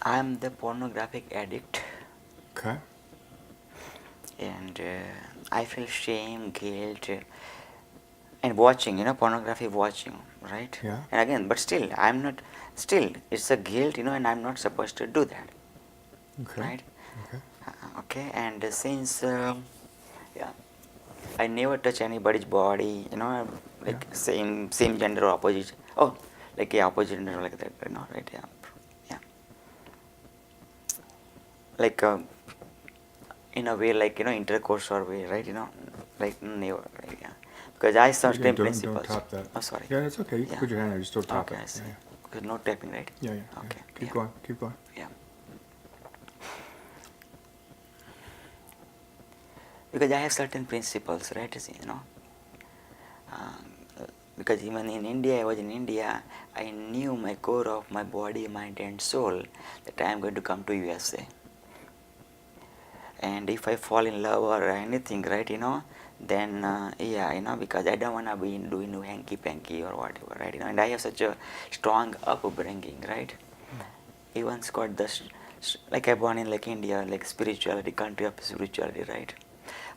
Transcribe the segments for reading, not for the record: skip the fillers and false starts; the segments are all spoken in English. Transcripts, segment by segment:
I'm the pornographic addict, Okay. and I feel shame, guilt, and watching, pornography watching, right? Yeah. And again, but still, I'm not, still, it's a guilt, and I'm not supposed to do that, Okay. right? Okay. Okay, and since, yeah, I never touch anybody's body, Yeah. like same gender or opposite. Oh, like yeah, opposite gender like that, right? Yeah, yeah. Like in a way, like intercourse or way, right? Like never, right? Yeah. Because I Yeah, certain don't principles. tap that. Oh, sorry. Yeah, that's okay. You can Yeah. put your hand there. Just don't tap Okay, it. I see. Yeah, yeah. Because no tapping, right? Yeah, yeah, yeah. Okay. Keep Yeah. going. Keep going. Yeah. Because I have certain principles, right? Um, because even in India, I was in India, I knew my core of my body, mind, and soul that I am going to come to USA. And if I fall in love or anything, right, then yeah, because I don't want to be doing hanky panky or whatever, right, and I have such a strong upbringing, right. Even got this, like I born in like India, like spirituality, country of spirituality, right.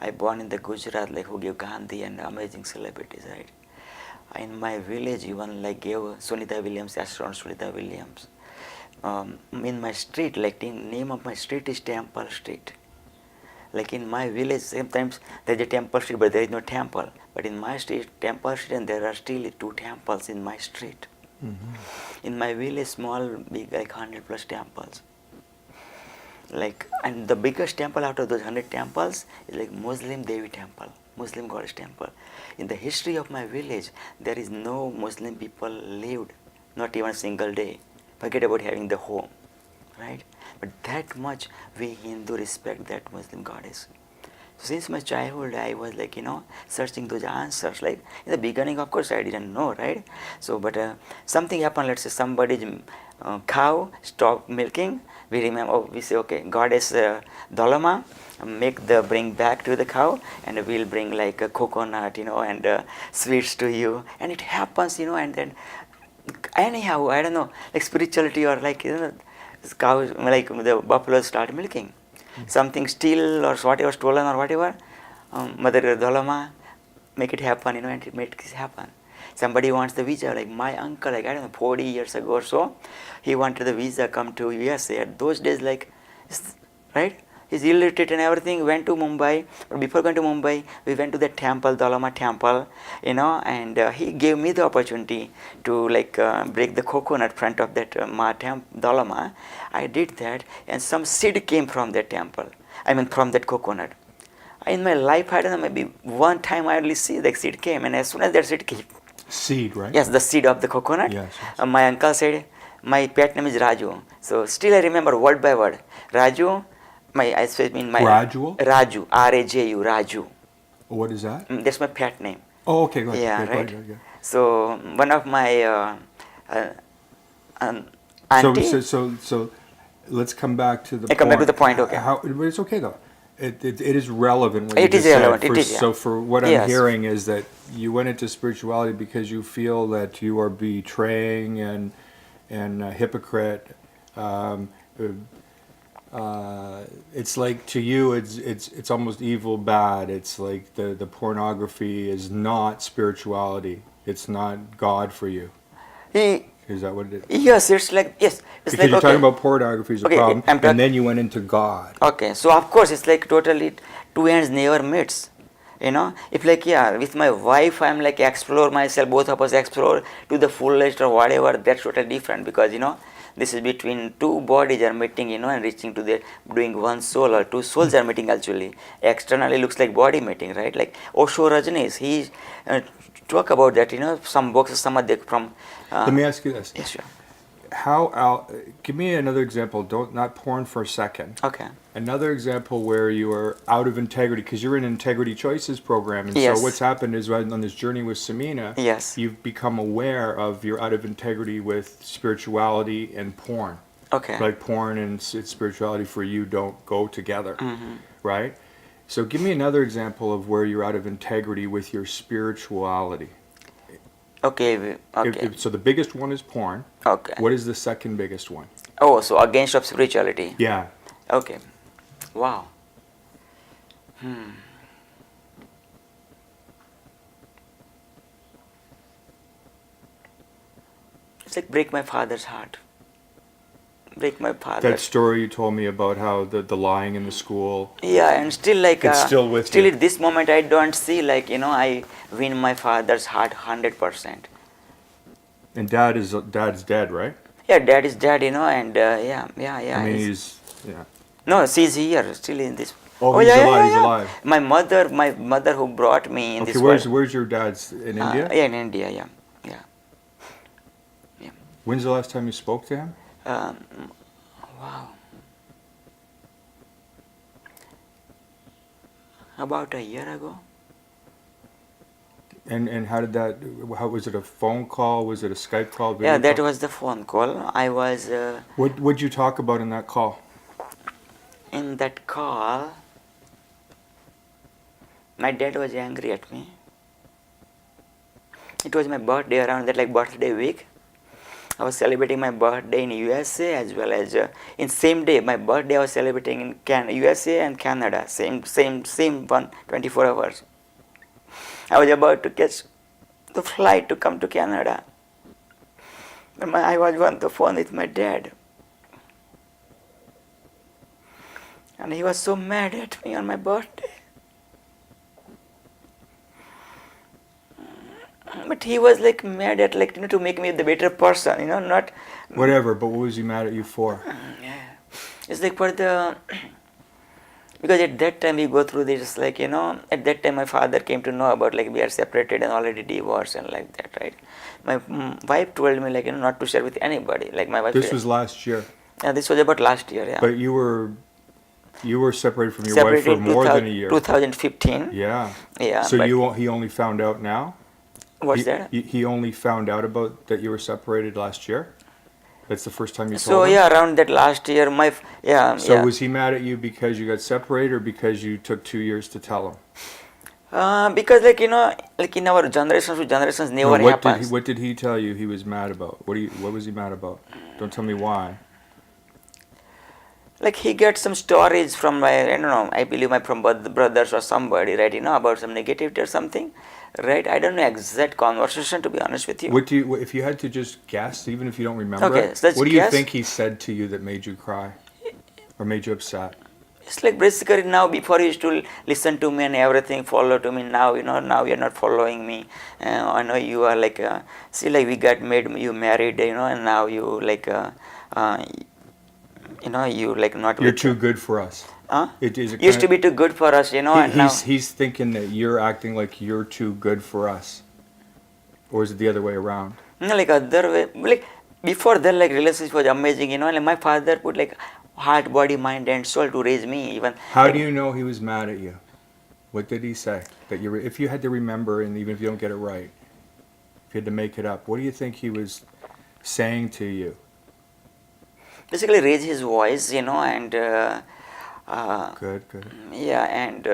I born in the Gujarat, like who gave Gandhi and amazing celebrities, right. In my village, even like gave Sunita Williams, astronaut Sunita Williams. In my street, like the name of my street is Temple Street. Like in my village, sometimes there's a temple street, but there is no temple. But in my street, temple street, and there are still two temples in my street. Mm-hmm. In my village, small, big, like 100 plus temples. Like, and the biggest temple out of those 100 temples is like Muslim Devi temple, Muslim goddess temple. In the history of my village, there is no Muslim people lived, not even a single day. Forget about having the home, right? But that much we Hindu respect that Muslim goddess. So since my childhood, I was like, searching those answers. Like in the beginning, of course, I didn't know, right? So, but something happened. Let's say somebody's cow stopped milking. We remember, we say, okay, goddess Dolama, bring back to the cow, and we'll bring like a coconut, and sweets to you. And it happens, and then anyhow, I don't know, like spirituality or like, cows, like the buffaloes start milking. Something steal or whatever, stolen or whatever, Mother Dholama, make it happen, and it makes it happen. Somebody wants the visa, like my uncle, like I don't know, 40 years ago or so, he wanted the visa come to USA. At those days, like, right? He's illiterate and everything, went to Mumbai. But before going to Mumbai, we went to the temple, Dholama temple, and he gave me the opportunity to like break the coconut front of that Dholama. I did that, and some seed came from that temple. I mean, from that coconut. In my life, I don't know, maybe one time I only see the seed came, and as soon as that seed came, Seed, right? yes, the seed of the coconut, Yes, yes. my uncle said, my pet name is Raju. So still I remember word by word. Raju, I mean my Gradual? Raju, Raju, Raju. What is that? That's my pet name. Oh, okay, go ahead. Yeah, Yeah, go right. ahead. Yeah. So one of my uh, So, auntie. so, so, so, let's come back to the I come back to point. the point. Okay. But it's okay though. It is relevant what you It is just said. relevant. It is. Yeah. So, for what I'm Yes. hearing is that you went into spirituality because you feel that you are betraying and a hypocrite. Um, it's like to you, it's almost evil bad. It's like the pornography is not spirituality. It's not God for you. He, Is that what it is? yes, it's like yes. It's Because like you're okay. talking about pornography is a Okay, problem, I'm and then you went into God. Okay, so of course it's like totally two ends never meets. If like yeah, with my wife I'm like explore myself, both of us explore to the fullest or whatever. That's totally different because this is between two bodies are meeting, and reaching to the doing one soul or two souls are meeting actually. Externally looks like body meeting, right? Like Osho Rajneesh, he talk about that. Some books, some of the from. Let me ask you this: Yes, sure. Give me another example. Don't not porn for a second. Okay. Another example where you are out of integrity because you're in Integrity Choices program, and Yes. so what's happened is right on this journey with Samina, Yes. you've become aware of your out of integrity with spirituality and porn. Okay. Like porn and spirituality for you don't go together, right? So give me another example of where you're out of integrity with your spirituality. Okay, okay, So the biggest one is porn. okay. What is the second biggest one? Oh, so against of spirituality. Yeah. Okay. Wow. Hmm. It's like break my father's heart. Break my father. That story you told me about how the lying in the school. Yeah, and still like It's still with still you. at this moment I don't see like I win my father's heart 100%. And dad's dead, right? Yeah, dad is dead, and yeah. I mean, yeah. No, she's here still in this. Oh, he's alive. He's alive. My mother who brought me in Okay, this where's your dad's in India? Yeah, in India, yeah. When's the last time you spoke to him? Wow. About a year ago. And how did that? How was it? A phone call? Was it a Skype call? Yeah, that call? was the phone call. I was What'd you talk about in that call? in that call. My dad was angry at me. It was my birthday around that like birthday week. I was celebrating my birthday in USA as well as in same day my birthday I was celebrating in USA and Canada same one 24 hours. I was about to catch the flight to come to Canada. I was on the phone with my dad. And he was so mad at me on my birthday. But he was like mad at like to make me the better person, not. Whatever, but what was he mad at you for? Yeah. It's like for the because at that time we go through this like at that time my father came to know about like we are separated and already divorced and like that, right? My wife told me like not to share with anybody. Like my wife. This was last year. Yeah, this was about last year. Yeah. But you were separated from your wife for more than a year. 2015. Yeah. Yeah. So he only found out now? What's that? He only found out about that you were separated last year? That's the first time you told So him? yeah, around that last year, So was he mad at you because you got separated or because you took 2 years to tell him? Because like like in our generations never happens. What did he tell you he was mad about? What was he mad about? Don't tell me why. Like he gets some stories from my, I don't know, I believe from brothers or somebody, right? About some negativity or something, right? I don't know exact conversation to be honest with you. If you had to just guess, even if you don't remember, Okay, so let's what do you guess. think he said to you that made you cry or made you upset? It's like basically now before you used to listen to me and everything, follow to me. Now now you're not following me. I know you are like see like we got you married, and now you like you like not. You're too good for us. Huh? It is used to be too good for us, and now he's thinking that you're acting like you're too good for us, or is it the other way around? No, like other way. Like before that, like relationship was amazing, Like my father put like heart, body, mind, and soul to raise me. Even. How do you know he was mad at you? What did he say? That if you had to remember, and even if you don't get it right, if you had to make it up, what do you think he was saying to you? Basically, raise his voice, and. Good. Yeah, and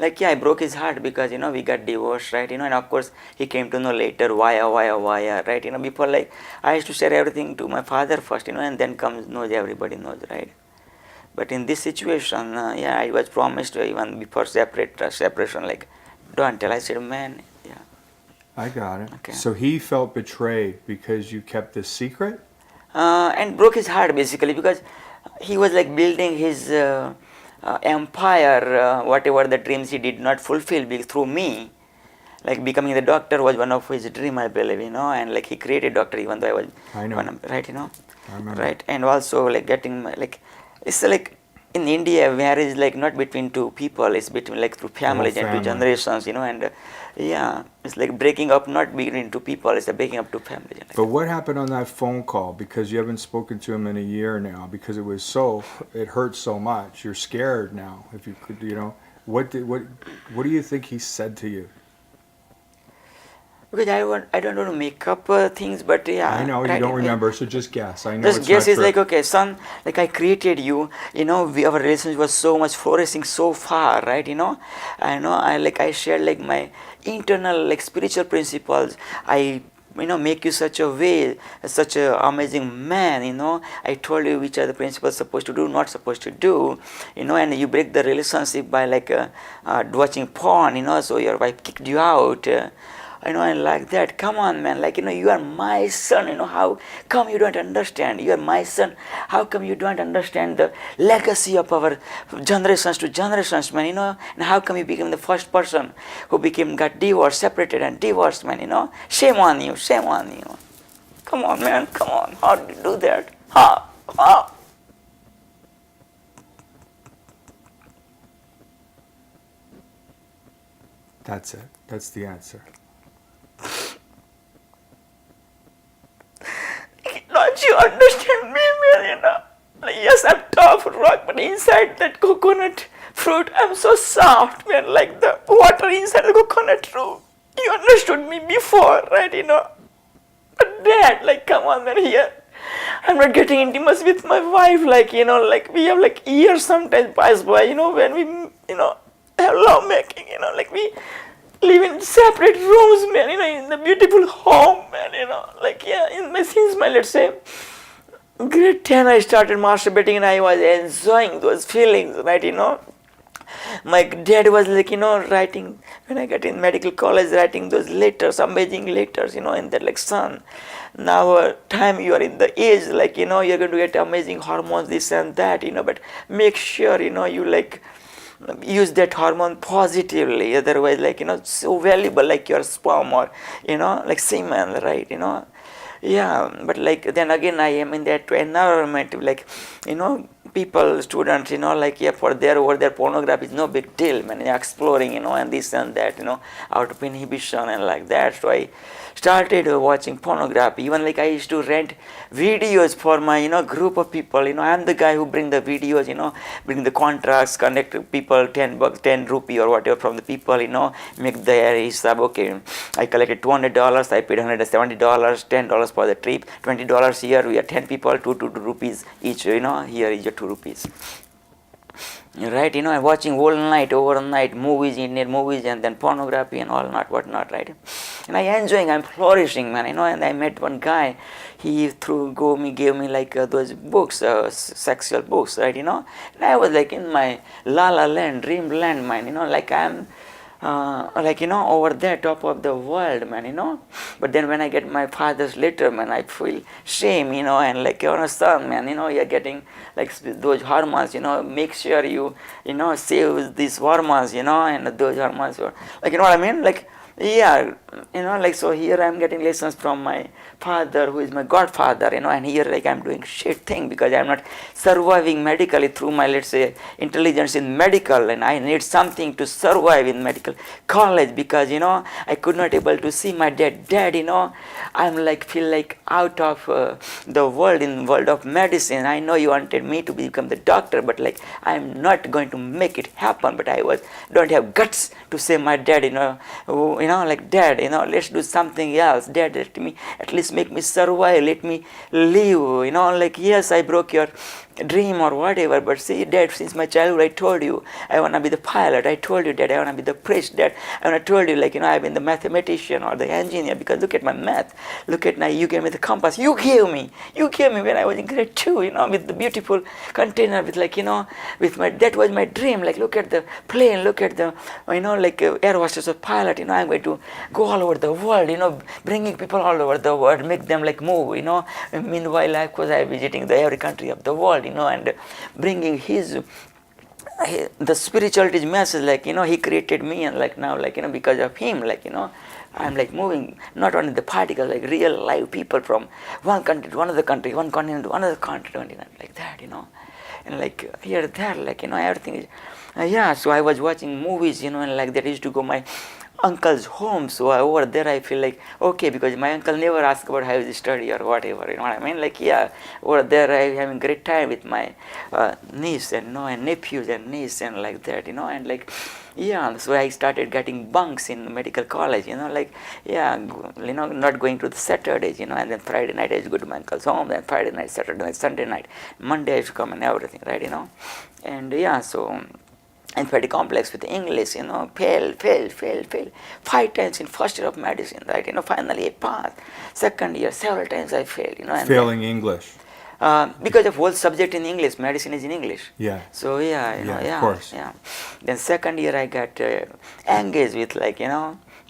I broke his heart because we got divorced, right? And of course he came to know later why, right? Before like I used to share everything to my father first, and then everybody knows, right? But in this situation, I was promised even before separation, like don't tell. I said, man, yeah. I got it. Okay. So he felt betrayed because you kept this secret? And broke his heart basically because he was like building his empire, whatever the dreams he did not fulfill through me. Like becoming the doctor was one of his dream, I believe, and like he created doctor even though I was right, I remember. Right, and also like getting it's like in India marriage is like not between two people, it's between like through families and two generations, and it's like breaking up not between two people, it's a breaking up two families. But what happened on that phone call? Because you haven't spoken to him in a year now. Because it hurt so much. You're scared now. If you could, what do you think he said to you? Because I don't want to make up things, but yeah. I know you don't remember, so just guess. I know just it's guess not is true. like, okay, son, like I created you, our relationship was so much flourishing so far, right? I shared like my internal like spiritual principles. I make you such a way, such a amazing man. I told you which are the principles supposed to do, not supposed to do. And you break the relationship by like watching porn. So your wife kicked you out. And like that. Come on, man. Like, you are my son. How come you don't understand? You are my son. How come you don't understand the legacy of our generations to generations, man? And how come you became the first person who got divorced, separated, and divorced, man? Shame on you. Shame on you. Come on, man. Come on. How do you do that? How? That's it. That's the answer. Don't you understand me, man? Like, yes, I'm tough rock, but inside that coconut fruit, I'm so soft, man. Like the water inside the coconut fruit. You understood me before, right? But Dad, like, come on, man. Here, I'm not getting intimate with my wife. Like, like we have like years sometimes pass by. When we, have love making. Like we live in separate rooms, man, in the beautiful home, man, like, since my, let's say, grade 10, I started masturbating and I was enjoying those feelings, right, My dad was like, writing, when I got in medical college, writing those letters, amazing letters, and that like, son, now time you are in the age, like, you're going to get amazing hormones, this and that, but make sure, you like, use that hormone positively, otherwise like so valuable like your sperm or like semen, right? But like then again I am in that environment, like people, students, like for their over their pornography is no big deal, man, exploring, and this and that, out of inhibition and like that. So I started watching pornography. Even like I used to rent videos for my group of people. I am the guy who bring the videos, bring the contracts, connect people, $10, 10 rupee or whatever from the people, make the hisab. Okay, I collected $200, I paid $170, $10 for the trip, $20 here. We are 10 people, 2 rupees each. Here is your 2 rupees. Right, I'm watching all night, overnight movies, Indian movies, and then pornography and all not whatnot, right? And I'm flourishing, man, and I met one guy. He gave me like those books, sexual books, right? And I was like in my la la land, dreamland, man, like I'm. Over there, top of the world, man, But then when I get my father's letter, man, I feel shame, and like, son, man, you're getting like those hormones, make sure you, save these hormones, and those hormones, like, what I mean? Like, like, so here I'm getting lessons from my father, who is my godfather, and here like I'm doing shit thing because I'm not surviving medically through my, let's say, intelligence in medical, and I need something to survive in medical college because, I could not able to see my dad, I'm like, feel like out of the world, in world of medicine. I know you wanted me to become the doctor, but like, I'm not going to make it happen, but don't have guts to say my dad, like, Dad, let's do something else. Dad, let me at least make me survive, let me live, like, yes, I broke your dream or whatever, but see, Dad, since my childhood I told you I want to be the pilot. I told you, Dad, I want to be the priest. Dad, I told you, like, I've been the mathematician or the engineer because look at my math, look at you gave me the compass, you gave me when I was in grade 2, with the beautiful container with, like, with that was my dream, like, look at the plane, look at the, like, air hostess or pilot, I'm going to go all over the world, bringing people all over the world, make them like move, meanwhile, of course, I'm visiting every country of the world, and bringing the spirituality message, like, he created me, and like now, like, because of him, like, I'm like moving not only the particles, like real live people from one country to another country, one continent to another continent, like that, and like here, there, like, everything is, so I was watching movies, and like that. I used to go my uncle's home, so over there I feel like okay, because my uncle never asked about how you study or whatever, what I mean, like, over there I having great time with my niece and and nephews and niece and like that, and like, so I started getting bunks in medical college, like, not going to the Saturdays, and then Friday night I used to go to my uncle's home, then Friday night, Saturday night, Sunday night, Monday I used to come and everything, right, and so I'm pretty complex with English, fail. 5 times in first year of medicine, right? Finally I passed. Second year, several times I failed, and Failing English. because the whole subject in English, medicine is in English. Yeah. So Of course. yeah. Then second year I got engaged with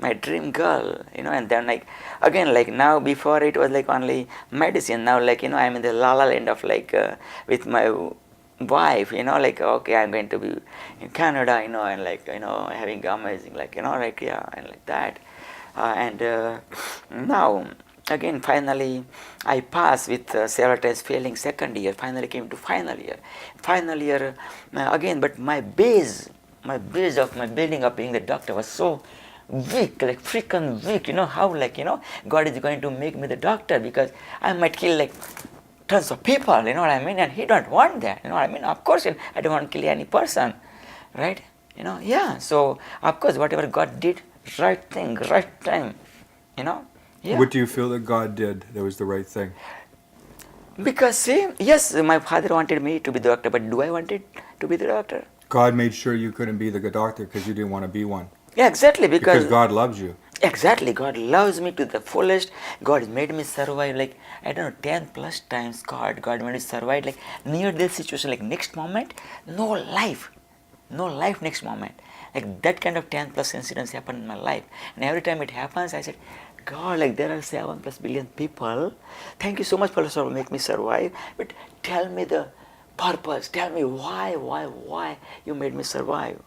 my dream girl, and then again now before it was only medicine. Now I'm in the la la land of with my wife, okay, I'm going to be in Canada, and having amazing and like that, and now again finally I passed with several times failing second year, finally came to final year again, but my base of my building up being the doctor was so weak, freaking weak. How God is going to make me the doctor, because I might kill tons of people, and He don't want that, of course I don't want to kill any person, right, so of course whatever God did, right thing, right time, yeah. What do you feel that God did that was the right thing? Because see, yes, my father wanted me to be the doctor, but do I want it to be the doctor? God made sure you couldn't be the good doctor because you didn't want to be one. Yeah, exactly, Because God loves you. Exactly, God loves me to the fullest. God made me survive 10 plus times. God made me survive near this situation, next moment, no life next moment. That kind of 10 plus incidents happen in my life, and every time it happens, I said, God, there are 7 plus billion people. Thank you so much for make me survive. But tell me the purpose. Tell me why you made me survive.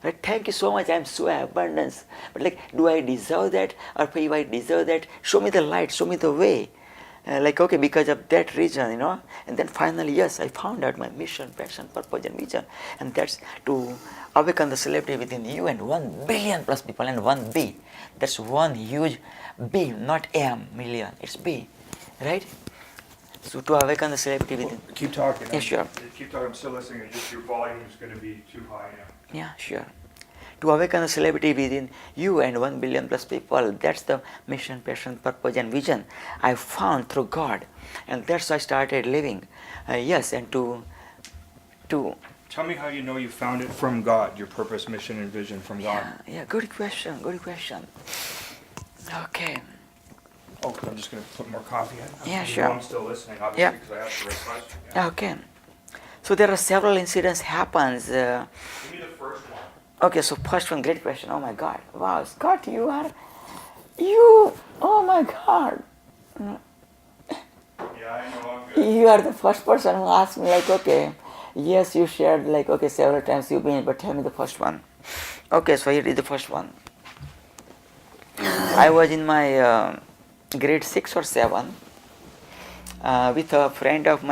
Right? Thank you so much. I'm so abundance. But do I deserve that? Or if I deserve that, show me the light. Show me the way. Okay, because of that reason, And then finally, yes, I found out my mission, passion, purpose, and vision. And that's to awaken the celebrity within you and 1 billion plus people and 1 B. That's one huge B, not M, million. It's B, right? So to awaken the celebrity within. Keep talking. Yeah, sure. Keep talking. I'm still listening. It's just your volume is going to be too high now. Yeah, sure. To awaken the celebrity within you and 1 billion plus people, that's the mission, passion, purpose, and vision I found through God, and that's why I started living. Yes, and to. Tell me how you know you found it from God, your purpose, mission, and vision from God. Yeah, good question. Okay. Oh, I'm just going to put more coffee in. Yeah, sure. I'm still listening, obviously, Yeah. because I asked the right question. Yeah. Okay. So there are several incidents happens. Give me the first one. Okay, so first one, great question. Oh my God. Wow, Scott, oh my God. Yeah, I know, I'm good. You are the first person who asked me okay, yes, you shared several times you've been, but tell me the first one. Okay, so here is the first one. I was in my grade 6 or 7 with a friend of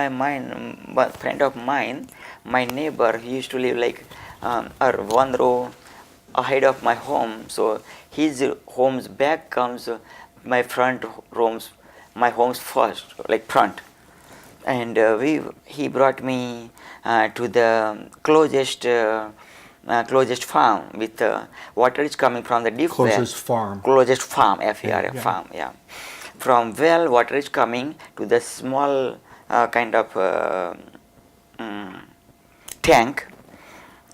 mine, my neighbor. He used to live or 1 row ahead of my home. So his home's back comes my home's first, front. And he brought me to the closest farm with water is coming from the deep well. Closest farm. Closest farm, FER, Yeah. farm, yeah. From well, water is coming to the small kind of tank,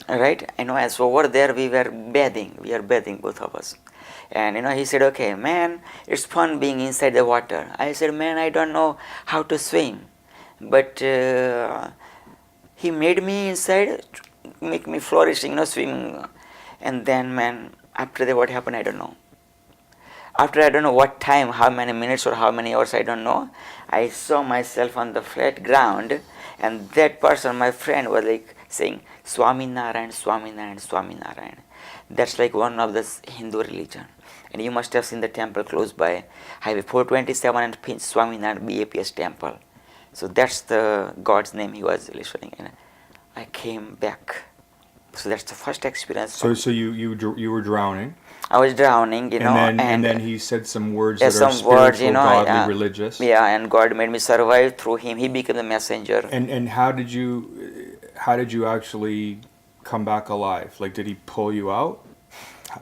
right? And so over there we are bathing, both of us. And he said, okay, man, it's fun being inside the water. I said, man, I don't know how to swim. But he made me inside, make me flourishing, swimming. And then, man, after that, what happened, I don't know. After I don't know what time, how many minutes or how many hours, I don't know, I saw myself on the flat ground, and that person, my friend, was saying, Swami Narayan, Swami Narayan, Swami Narayan. That's one of the Hindu religion. And you must have seen the temple close by Highway 427 and Finch, Swami Narayan BAPS temple. So that's the God's name he was listening, and I came back. So that's the first experience. So you were drowning. I was drowning, and then he said some words that are some spiritual, words, godly, religious. Yeah, and God made me survive through him. He became the messenger. And how did you actually come back alive? Did he pull you out?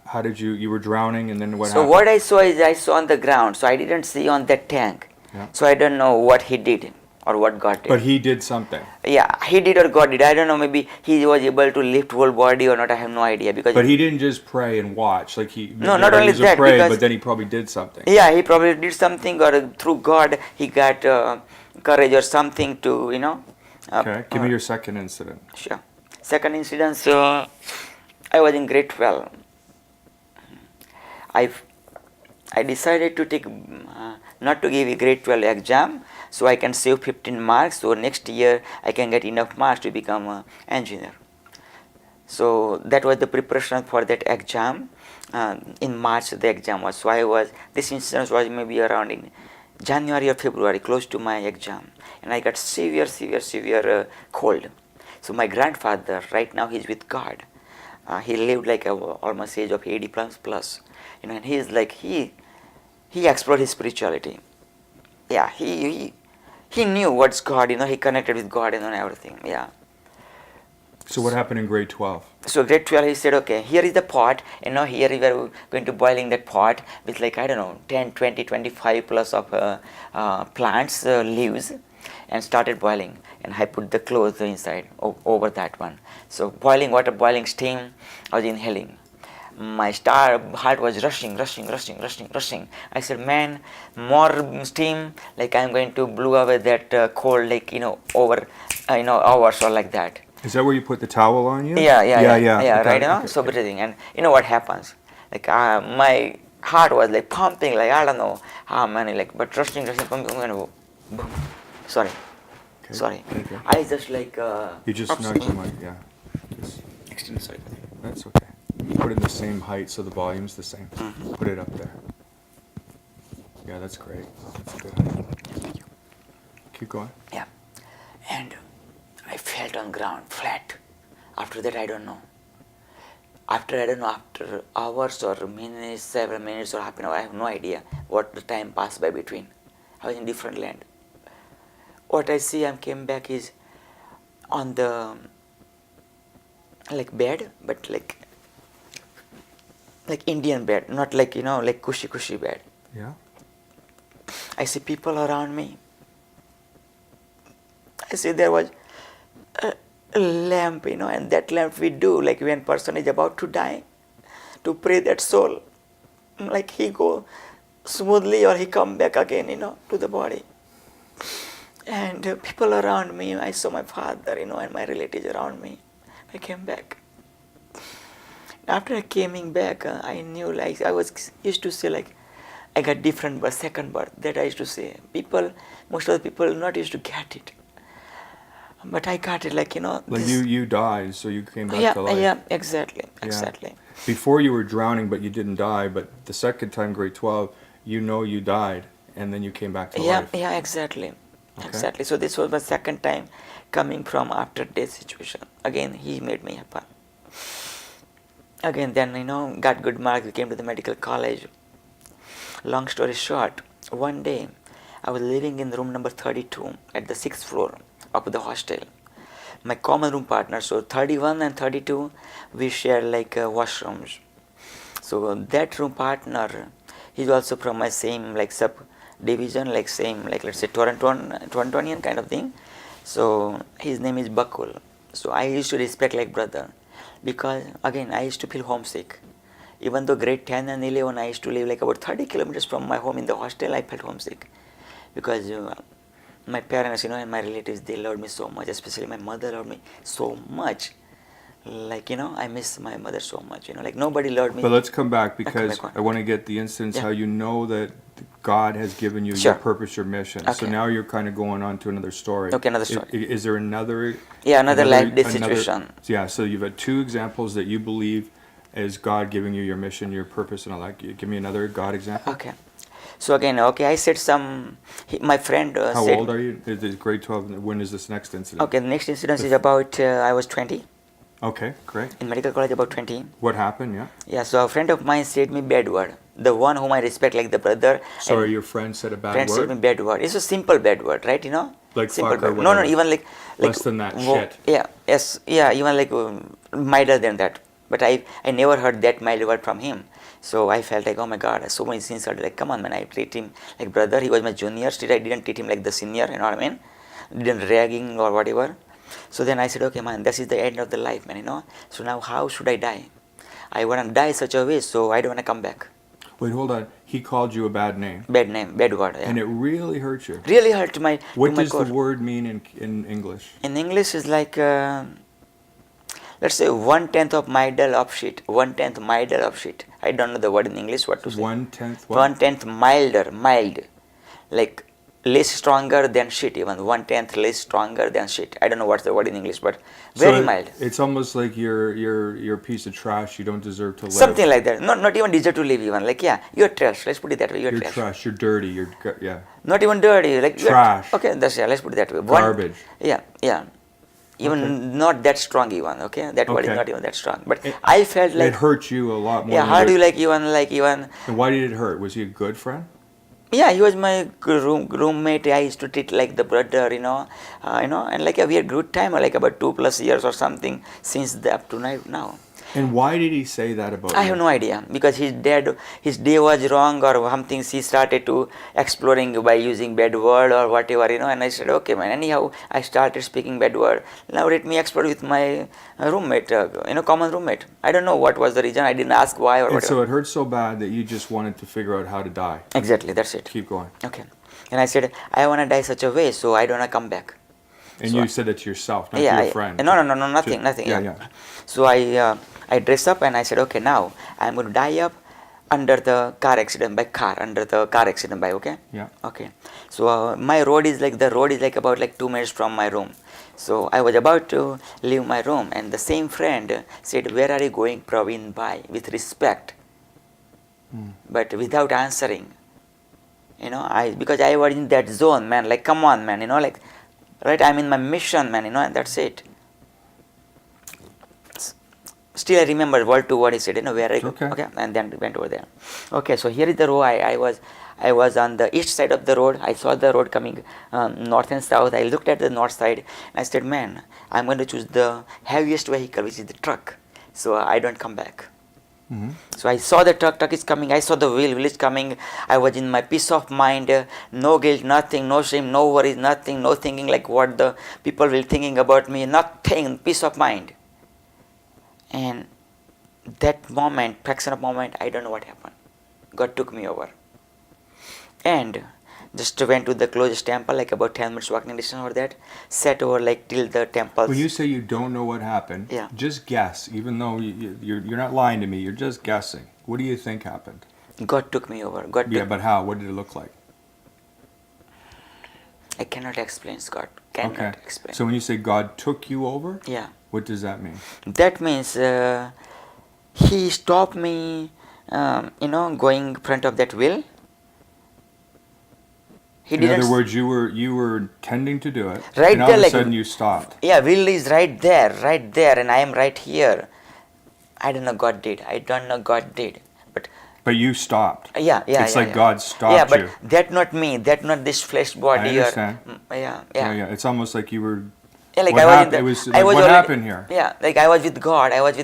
How did you were drowning, and then what happened? So what I saw is I saw on the ground. So I didn't see on that tank. Yeah. So I don't know what he did or what God did. But he did something. Yeah, he did or God did. I don't know. Maybe he was able to lift whole body or not. I have no idea because. But he didn't just pray and watch. Like No, not only he that, pray, because but then he probably did something. yeah, he probably did something, or through God he got courage or something to Okay, give me your second incident. Sure. Second incident. So I was in grade 12. I decided to take not to give a grade 12 exam, so I can save 15 marks. So next year I can get enough marks to become an engineer. So that was the preparation for that exam. In March the exam was. So this incident was maybe around in January or February, close to my exam, and I got severe cold. So my grandfather, right now he's with God. He lived like almost age of 80 plus, and he's like he explored his spirituality. Yeah, he knew what's God. He connected with God and everything. Yeah. So what happened in grade 12? So grade 12 he said, okay, here is the pot, here we are going to boiling that pot with like, I don't know, 10, 20, 25 plus of plants, leaves, and started boiling, and I put the clothes inside over that one. So boiling water, boiling steam, I was inhaling. My heart was rushing. I said, man, more steam, like I'm going to blow away that cold, like, over, hours or like that. Is that where you put the towel on you? Yeah, Okay, right, so breathing, and what happens, like my heart was like pumping, like I don't know how many, like, but rushing, pumping, and boom. Sorry. Okay. I just like You just nudge the mic, yeah. extend, sorry. That's okay. Put it in the same height so the volume's the same. Mm-hmm. Put it up there. Yeah, that's great. That's a good height. Thank you. Keep going. Yeah, and I felt on ground flat. After that, I don't know. After hours or minutes, several minutes or half an hour, I have no idea what the time passed by between. I was in different land. What I see, I came back is on the like bed, but like Indian bed, not like like cushy bed. Yeah. I see people around me. I see there was a lamp, and that lamp we do like when person is about to die, to pray that soul, like he go smoothly or he come back again, to the body. And people around me, I saw my father, and my relatives around me. I came back. After I came back, I knew, like I was used to say, like I got different birth, second birth. That I used to say. Most of the people not used to get it. But I got it, like Like you died, so you came back to life. Yeah, exactly. Before you were drowning, but you didn't die. But the second time, grade 12, you died, and then you came back to life. Yeah, exactly. Okay. Exactly. So this was my second time coming from after death situation. Again, he made me happen. Again, then got good marks. We came to the medical college. Long story short, one day I was living in room number 32 at the 6th floor of the hostel. My common room partner, so 31 and 32, we share like washrooms. So that room partner, he's also from my same like subdivision, like same, like let's say Torontonian kind of thing. So his name is Bakul. So I used to respect like brother, because again I used to feel homesick. Even though grade 10 and 11 I used to live like about 30 kilometers from my home in the hostel, I felt homesick because my parents, and my relatives, they loved me so much, especially my mother loved me so much. Like, I miss my mother so much, like nobody loved me. But let's come back because Okay. I want to get the instance Yeah. how you know that God has given you Sure. your purpose, your mission. So Okay. now you're kind of going on to another story. Okay, another story. Is there another? Yeah, another life death situation. Yeah, so you've had two examples that you believe is God giving you your mission, your purpose, and all that. Give me another God example. Okay. So again, I said my friend How said. old are you? Is it grade 12? When is this next incident? Okay, the next incident is about, I was 20, Okay, great. in medical college about 20. What happened? Yeah. Yeah, so a friend of mine said me bad word. The one whom I respect like the brother. Sorry, and your friend said a bad friend said word? me bad word. It's a simple bad word, right? Like simple fuck or bad. No, whatever. even like Less than that, shit. Yeah, yes, yeah, even like milder than that. But I never heard that mild word from him. So I felt like, oh my God, so many sins are like, come on man, I treat him like brother. He was my junior. Still I didn't treat him like the senior, you know what I mean? didn't ragging or whatever. So then I said, okay, man, this is the end of the life, man. So now how should I die? I want to die such a way, so I don't want to come back. Wait, hold on. He called you a bad name. Bad name, bad word. Yeah. And it really hurt you. Really hurt my. What to my does core. the word mean in English? In English, is like let's say 1/10 of middle of shit. 1/10 middle of shit. I don't know the word in English. What to say? 1/10 what? 1/10 mild, like less stronger than shit. Even 1/10 less stronger than shit. I don't know what's the word in English, but very mild. It's almost like you're a piece of trash. You don't deserve to live. Something like that. Not even deserve to live. Even like you're trash. Let's put it that way. You're trash. You're dirty. Yeah. Not even dirty. Like trash. Okay, let's put it that way. Garbage. Yeah. Even Okay. not that strong even. Okay, that word is Okay. not even that strong. But I felt like it hurt you a lot more. yeah. than How it- do you like even? And why did it hurt? Was he a good friend? Yeah, he was my roommate. I used to treat like the brother, and like we had good time, like about 2+ years or something since up to now. And why did he say that about you? I have no idea because his day was wrong or something. He started to exploring by using bad word or whatever, and I said, okay, man. Anyhow, I started speaking bad word. Now let me explore with my roommate, common roommate. I don't know what was the reason. I didn't ask why or And whatever. so it hurt so bad that you just wanted to figure out how to die. Exactly, that's it. Keep going. Okay, and I said, I want to die such a way, so I don't want to come back. And So you said that to yourself, not yeah, to your friend. No, nothing. Yeah. So I dressed up and I said, okay, now I'm going to die up under the car accident by okay? Yeah. Okay. So my road is like about like 2 minutes from my room. So I was about to leave my room and the same friend said, where are you going, Praveen bhai? With respect, but without answering. Because I was in that zone, man, like come on, man, like right, I'm in my mission, man, and that's it. Still I remember word to word he said, where I go. Okay. And then went over there. Okay, so here is the road. I was on the east side of the road. I saw the road coming north and south. I looked at the north side and I said, man, I'm going to choose the heaviest vehicle, which is the truck, so I don't come back. Mm-hmm. So I saw the truck is coming. I saw the wheel is coming. I was in my peace of mind, no guilt, nothing, no shame, no worries, nothing, no thinking like what the people will thinking about me, nothing, peace of mind. And that moment, fraction of moment, I don't know what happened. God took me over. And just went to the closest temple, like about 10 minutes walking distance over that, sat over like till the temple. When you say you don't know what happened, Yeah. just guess. Even though you're not lying to me, you're just guessing. What do you think happened? God took me over. But how? What did it look like? I cannot explain, Scott. Cannot explain. So when you say God took you over, Yeah. what does that mean? That means he stopped me, going in front of that wheel. In other words, you were tending to do it, Right and all there, of a like- sudden you stopped. Yeah, wheel is right there, and I am right here. I don't know God did. But you stopped. yeah. It's like yeah. God stopped Yeah, but you. that not me. That not this flesh body. I understand. Yeah. It's almost like you were. Yeah, like what I was happened? in the, It was I like, was what already, happened here? Yeah, like I was with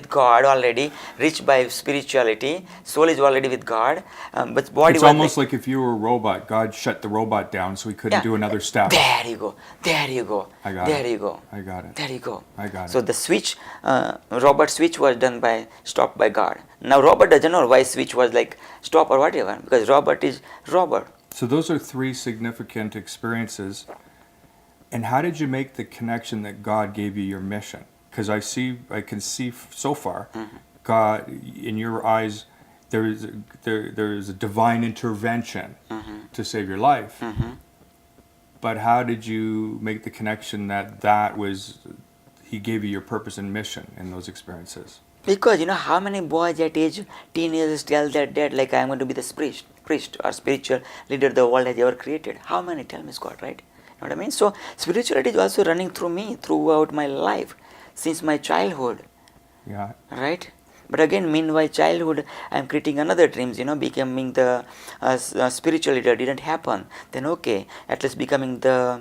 God already, rich by spirituality. Soul is already with God, but body It's was almost like if you were a robot, God shut the robot down so he couldn't do another step. There you go. I got There it. you go. I got it. There you go. I got So it. the switch, robot switch was stopped by God. Now robot doesn't know why switch was like stop or whatever, because robot is robot. So those are 3 significant experiences. And how did you make the connection that God gave you your mission? Because I can see so far, God, in your eyes, there is a divine intervention to save your life. But how did you make the connection that was, he gave you your purpose and mission in those experiences? Because how many boys at age teenagers tell their dad like I'm going to be the priest or spiritual leader the world has ever created. How many tell me, Scott, right? You know what I mean? So spirituality is also running through me throughout my life since my childhood. Yeah. Right? But again, meanwhile, childhood, I'm creating another dreams, becoming the spiritual leader didn't happen. Then okay, at least becoming the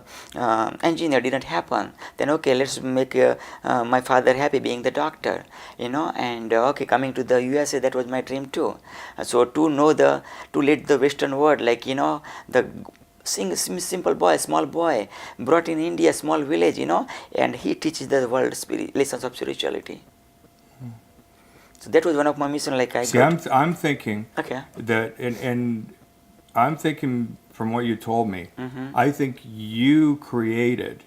engineer didn't happen. Then okay, let's make my father happy being the doctor, and okay, coming to the USA, that was my dream too. So to let the Western world, like, the simple boy, small boy, brought in India, small village, and he teaches the world lessons of spirituality. So that was one of my mission. Like I See, got. I'm thinking Okay. that, and I'm thinking from what you told me, Mm-hmm. I think you created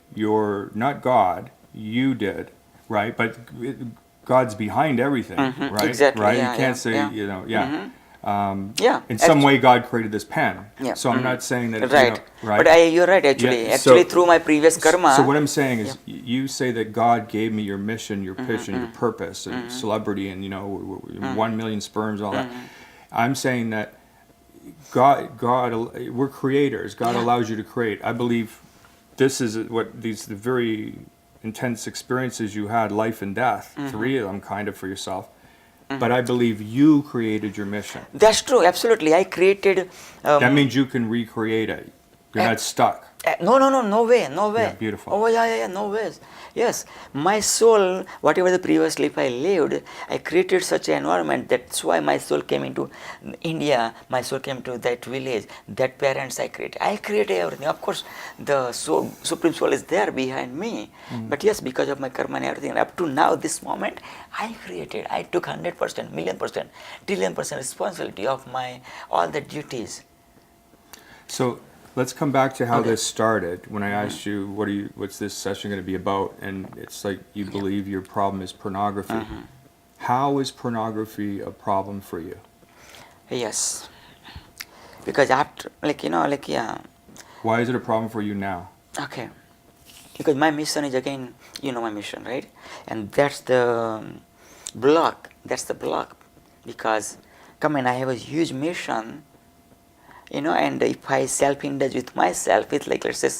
not God, you did, right? But God's behind everything, Mhm, right? exactly, Right? yeah, You can't yeah, say, yeah. yeah. Mhm. Yeah. In some way, God created this pen. Yeah. So I'm not saying that, Right. right? But you're right actually. Yeah, Actually, so- through my previous karma. So what I'm saying is, Yeah. you say that God gave me your mission, your vision, your purpose, and celebrity, and 1 million sperms, all that. I'm saying that God, we're creators. God Yeah. allows you to create. I believe this is what the very intense experiences you had, life and death, 3 of them kind of for yourself. But I believe you created your mission. That's true. Absolutely. I created. That means you can recreate it. You're eh, not stuck. No way, no way. Yeah, beautiful. Oh yeah, no ways. Yes, my soul, whatever the previous life I lived, I created such an environment. That's why my soul came into India. My soul came to that village. That parents I created. I created everything. Of course, the soul, supreme soul is there behind me. But yes, because of my karma and everything, up to now, this moment, I created. I took 100%, million%, trillion% responsibility of my all the duties. So let's come back to how Okay. this started. When I asked you, what's this session going to be about? And it's like you believe your problem is pornography. How is pornography a problem for you? Yes, because after, yeah, Why is it a problem for you now? okay. Because my mission is again, my mission, right? And that's the block. That's the block. Because, come on, I have a huge mission, and if I self-indulge with myself, it's like, let's say,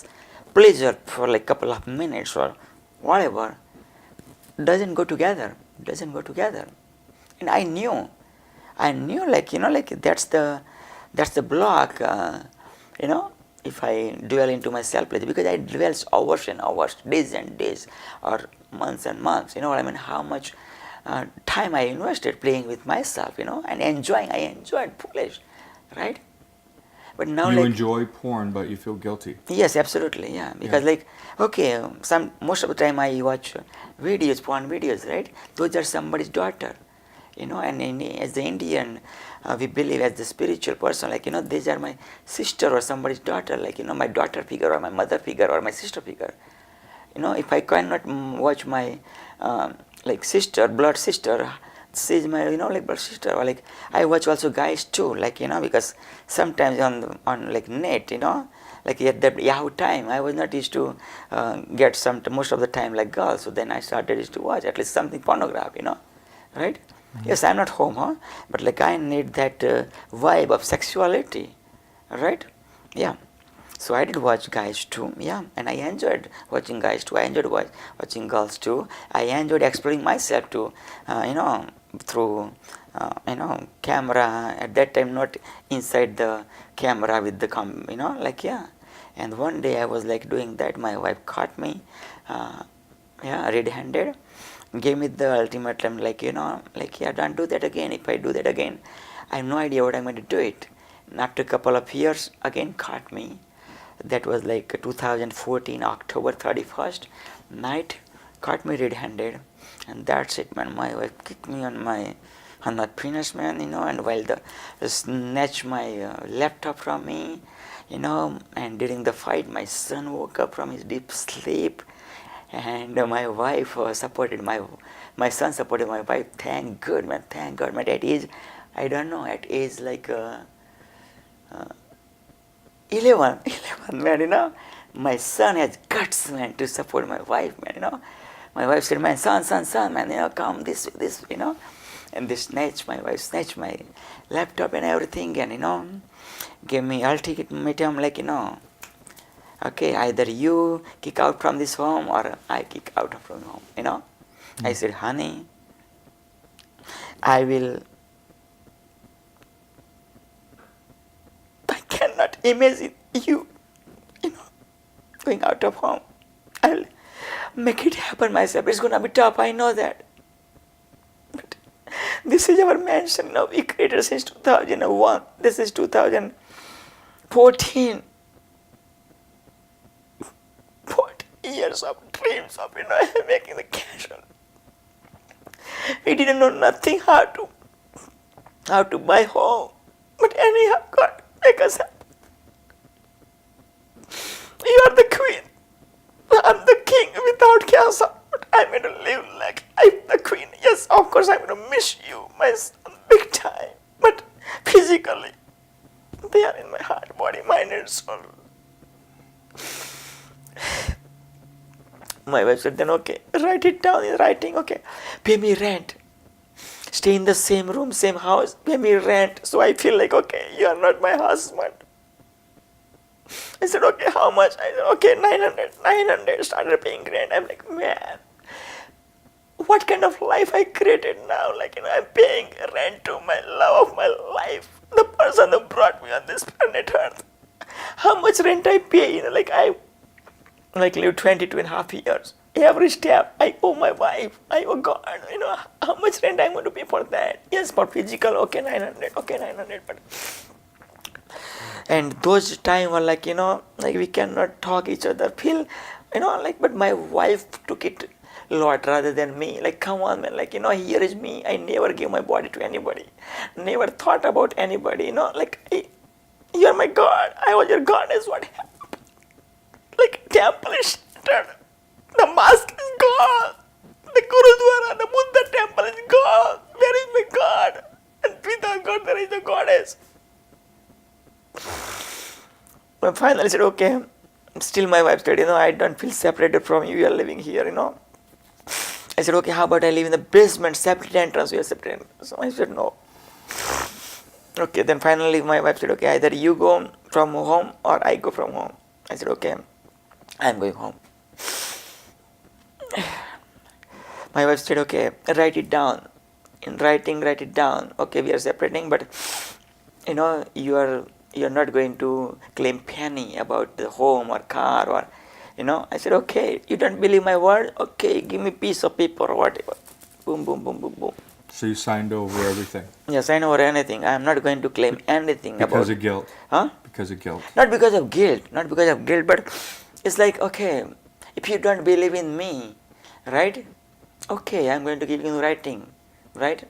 pleasure for like couple of minutes or whatever, doesn't go together. Doesn't go together. And I knew, that's the block, if I dwell into my self-pleasure, because I dwell hours and hours, days and days, or months and months, you know what I mean, how much time I invested playing with myself, and enjoying, I enjoyed foolish, right? But now You enjoy porn, but you feel guilty. yes, absolutely, yeah. Because okay, most of the time I watch videos, porn videos, right? Those are somebody's daughter, and as the Indian, we believe as the spiritual person, these are my sister or somebody's daughter, my daughter figure or my mother figure or my sister figure. If I cannot watch my sister, blood sister, she is my blood sister, or I watch also guys too, because sometimes on net, at that Yahoo time, I was not used to get most of the time like girls, so then I started used to watch at least something pornography, right? Yes, I'm not homo, but I need that vibe of sexuality, right? Yeah. So I did watch guys too, yeah, and I enjoyed watching guys too. I enjoyed watching girls too. I enjoyed exploring myself too, through camera. At that time, not inside the camera with the yeah. And one day I was doing that. My wife caught me, red-handed, gave me the ultimatum, yeah, don't do that again. If I do that again, I have no idea what I'm going to do it. And after a couple of years, again caught me. That was 2014, October 31st night, caught me red-handed, and that's it, man. My wife kicked me on my penis, man, and while snatched my laptop from me, and during the fight, my son woke up from his deep sleep, and my wife supported my son supported my wife. Thank God, man. At age, I don't know, at age 11, man, my son has guts, man, to support my wife, man, My wife said, man, son, man, come this, and my wife snatched my laptop and everything, and, gave me ultimatum, okay, either you kick out from this home or I kick out from home, I said, honey, I cannot imagine you, going out of home. I'll make it happen myself. It's going to be tough, I know that. But this is our mansion now. We created since 2001. This is 2014. years of dreams of making the cash. He didn't know nothing how to buy home, but anyhow, God make us happy. You are the queen. I'm the king without cancer, but I'm going to live like I'm the queen. Yes, of course, I'm going to miss you, my son, big time. But physically, they are in my heart, body, mind, and soul. My wife said, then okay, write it down in writing, okay, pay me rent. Stay in the same room, same house, pay me rent. So I feel like, okay, you are not my husband. I said, okay, how much? I said, okay, 900, started paying rent. I'm like, man, what kind of life I created now? Like, I'm paying rent to my love of my life, the person who brought me on this planet Earth. How much rent I pay? I live 22.5 years. Every step I owe my wife, I owe God. How much rent I'm going to pay for that? Yes, for physical, okay, 900, but and those time were we cannot talk each other, feel, but my wife took it a lot rather than me. Like, come on, man, here is me. I never gave my body to anybody, never thought about anybody, you're my God. I was your goddess. What happened? Like, temple is shattered, the mosque is gone, the Gurudwara, the Buddha temple is gone. Where is my God? And without God there is a goddess. But finally I said, okay, still my wife said, I don't feel separated from you, you are living here, I said, okay, how about I live in the basement, separate entrance, we are separate. So I said, no. Okay, then finally my wife said, okay, either you go from home or I go from home. I said, okay, I'm going home. My wife said, okay, write it down. In writing, write it down. Okay, we are separating, but you're not going to claim penny about the home or car or, I said, okay, you don't believe my word? Okay, give me piece of paper or whatever. Boom, boom, boom, boom, boom. So you signed over everything? Yes, I know anything. I'm not going to claim anything because of guilt? Huh? Because of guilt? Not because of guilt, but it's like, okay, if you don't believe in me, right? Okay, I'm going to give you writing, right?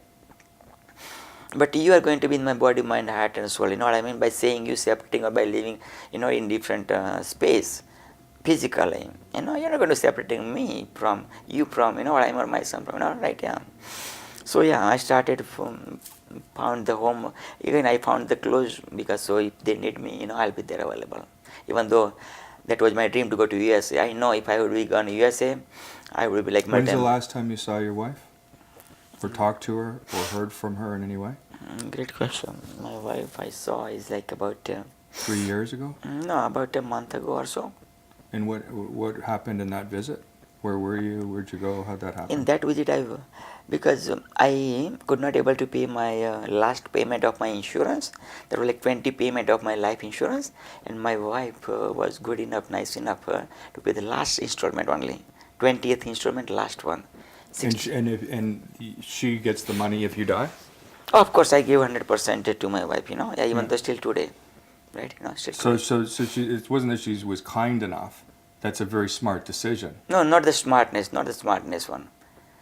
But you are going to be in my body, mind, heart, and soul. You know what I mean? By saying you separating or by living, in different space, physically. You're not going to separating me from you from, what I mean, or my son from, right? Yeah. So yeah, I started found the home. Even I found the clothes because so if they need me, I'll be there available. Even though that was my dream to go to USA. I know if I would be gone to USA, I would be like my. When's the last time you saw your wife? Or talked to her or heard from her in any way? Great question. My wife I saw is like about 3 years ago? No, about a month ago or so. And what happened in that visit? Where were you? Where'd you go? How'd that happen? In that visit, because I could not able to pay my last payment of my insurance. There were like 20 payment of my life insurance, and my wife was good enough, nice enough to pay the last installment only, 20th installment, last one. And she gets the money if you die? Of course, I give 100% to my wife. Even though still today, right? Still so she, it wasn't that she was kind enough. That's a very smart decision. No, not the smartness one.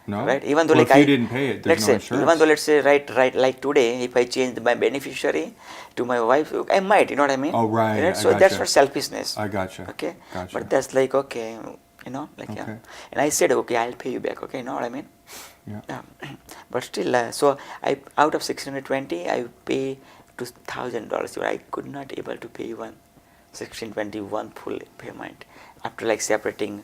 No, right? Even though well, like if you didn't pay it, there's no insurance. Even though let's say right like today, if I change my beneficiary to my wife, I might. You know what I mean? Oh right. So that's for selfishness. I gotcha. Okay. Gotcha. But that's like okay, okay. Yeah. And I said okay, I'll pay you back. Okay, you know what I mean? Yeah. But still, so I out of 620, I pay $2,000. I could not able to pay 1621 full payment after like separating.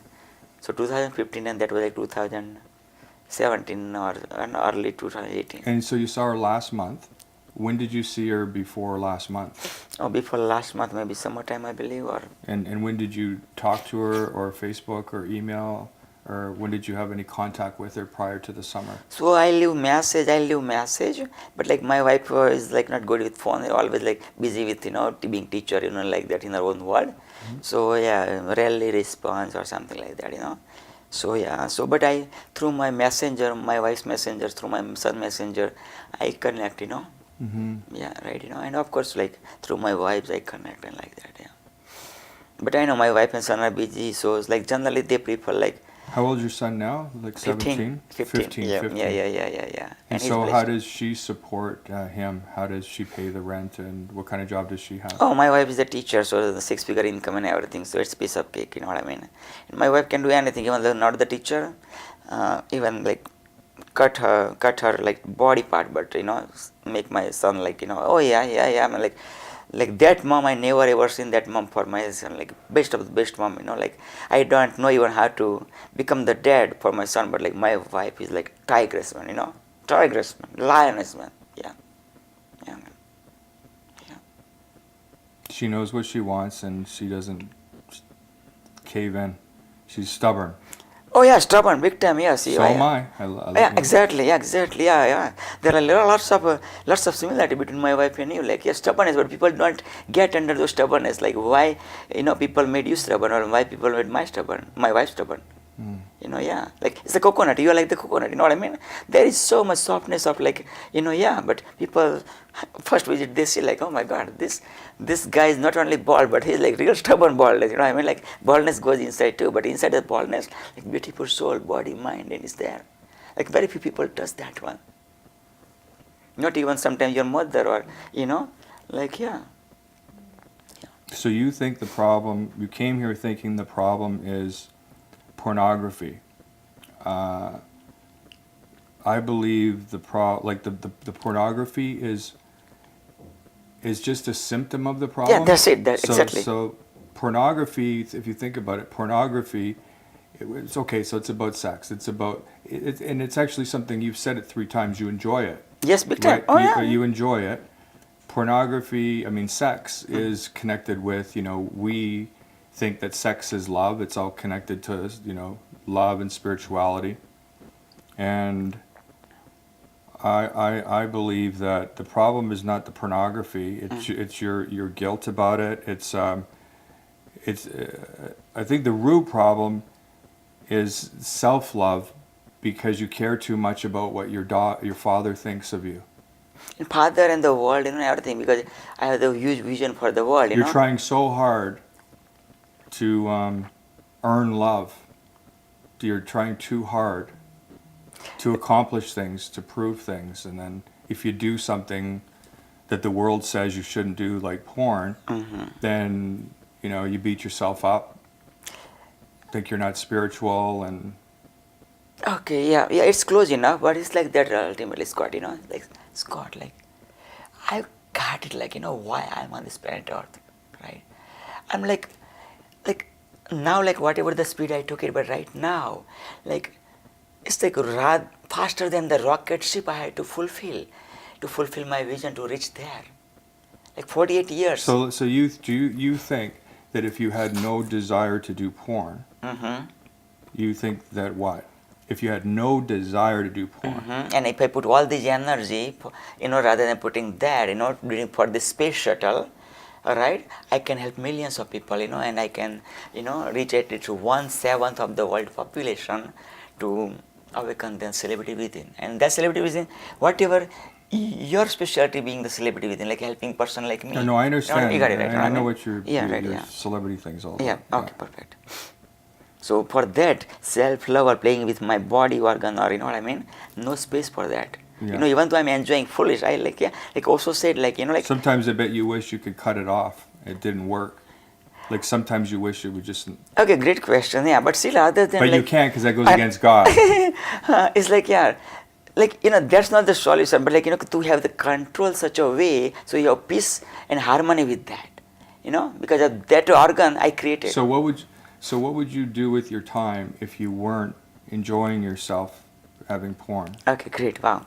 So 2015 and that was like 2017 or early 2018. And so you saw her last month. When did you see her before last month? Oh, before last month, maybe summertime, I believe. Or and when did you talk to her, or Facebook, or email, or when did you have any contact with her prior to the summer? So I leave message, but like my wife is like not good with phone. Always like busy with being teacher, like that in her own world. Mm-hmm. So yeah, rarely responds or something like that, So yeah, but I through my messenger, my wife's messenger, through my son messenger, I connect, Mm-hmm. Yeah, right, and of course like through my wives I connect and like that, yeah. But I know my wife and son are busy, so it's like generally they prefer like How old is your son now? Like 17? 15. Yeah, 15. yeah. And he's so how blessed. does she support him? How does she pay the rent, and what kind of job does she have? Oh, my wife is a teacher, so the six-figure income and everything, so it's piece of cake, you know what I mean? And my wife can do anything, even though not the teacher, even like cut her like body part, but make my son like, oh yeah, I mean, like that mom, I never ever seen that mom for my son, like best of the best mom, like I don't know even how to become the dad for my son, but like my wife is like tigress man, tigress man, lioness man, yeah, man. Yeah. She knows what she wants, and she doesn't cave in. She's stubborn. Oh yeah, stubborn, big time. Yeah, see, So am I. I yeah, exactly. Yeah. There are lots of similarity between my wife and you. Like, yeah, stubbornness, but people don't get under those stubbornness. Like, why, people made you stubborn, or why people made my wife stubborn. Mm. Yeah, like it's the coconut. You are like the coconut. You know what I mean? There is so much softness of like, yeah. But people first visit, they see like, oh my God, this guy is not only bald, but he's like real stubborn baldness. You know what I mean? Like baldness goes inside too, but inside the baldness, like beautiful soul, body, mind, and is there. Like very few people touch that one. Not even sometimes your mother or like yeah. So you think you came here thinking the problem is pornography. I believe the pornography is just a symptom of the problem. Yeah, that's it. Exactly. So pornography, if you think about it, pornography, it's okay. So it's about sex. It's about and it's actually something you've said it 3 times. You enjoy it. Yes, big time. Right? Oh yeah. You enjoy it. Pornography, I mean, sex is connected with, we think that sex is love. It's all connected to, love and spirituality. And I believe that the problem is not the pornography. It's your guilt about it. I think the root problem is self-love, because you care too much about what your father thinks of you. And father and the world, everything, because I have the huge vision for the world. You're trying so hard to earn love. You're trying too hard to accomplish things, to prove things, and then if you do something that the world says you shouldn't do, like porn, then you beat yourself up, think you're not spiritual, and okay, yeah, it's close enough, but it's like that ultimately, Scott. Like Scott, like I got it, like why I'm on this planet Earth, right? I'm like now, like whatever the speed I took it, but right now, like it's like faster than the rocket ship I had to fulfill my vision to reach there. Like 48 years. So you think that if you had no desire to do porn, you think that what? If you had no desire to do porn, and if I put all this energy, rather than putting that, doing for the space shuttle, all right, I can help millions of people, and I can, reach it to 1/7 of the world population to awaken the celebrity within. And that celebrity within, whatever your specialty being the celebrity within, like helping person like me. No, I understand. You got it right. I know what your yeah. celebrity thing's all about. Yeah, okay, perfect. So for that, self-love or playing with my body organ, or what I mean, no space for that. Yeah. Even though I'm enjoying foolish, I like also said like Sometimes I bet you wish you could cut it off. It didn't work. Like sometimes you wish it would just. Okay, great question. Yeah, but still other than. But you can't, because that goes against God. It's like that's not the solution. But to have the control such a way so you have peace and harmony with that. Because of that organ I created. So what would you do with your time if you weren't enjoying yourself having porn? Okay, great. Wow.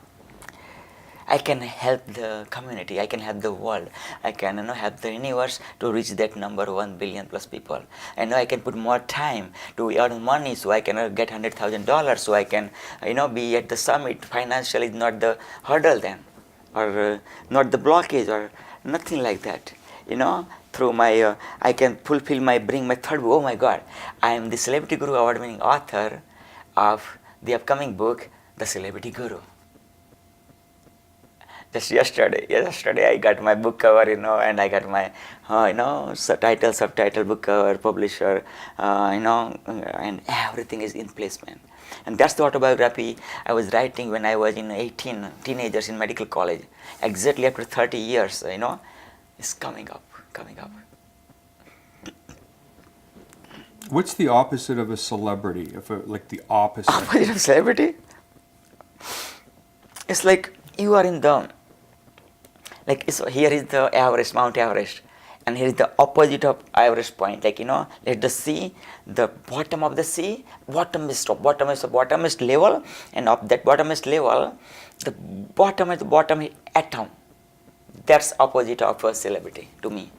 I can help the community, I can help the world, I can help the universe to reach that number 1 billion plus people. I know I can put more time to earn money, so I can get $100,000, so I can be at the summit. Financially not the hurdle then, or not the blockage, or nothing like that. Through my I can bring my third book. Oh my God, I am the Celebrity Guru award-winning author of the upcoming book, The Celebrity Guru. Just yesterday I got my book cover, and I got my, subtitle, book cover, publisher, and everything is in place, man. And that's the autobiography I was writing when I was in 18, teenagers in medical college. Exactly after 30 years, it's coming up. What's the opposite of a celebrity? Like the opposite. Opposite of celebrity? It's like you are in the, here is the Everest, Mount Everest, and here is the opposite of Everest point. Let the sea, the bottom of the sea, bottomest level, and of that bottomest level, the bottom is the bottom atom. That's opposite of a celebrity to me.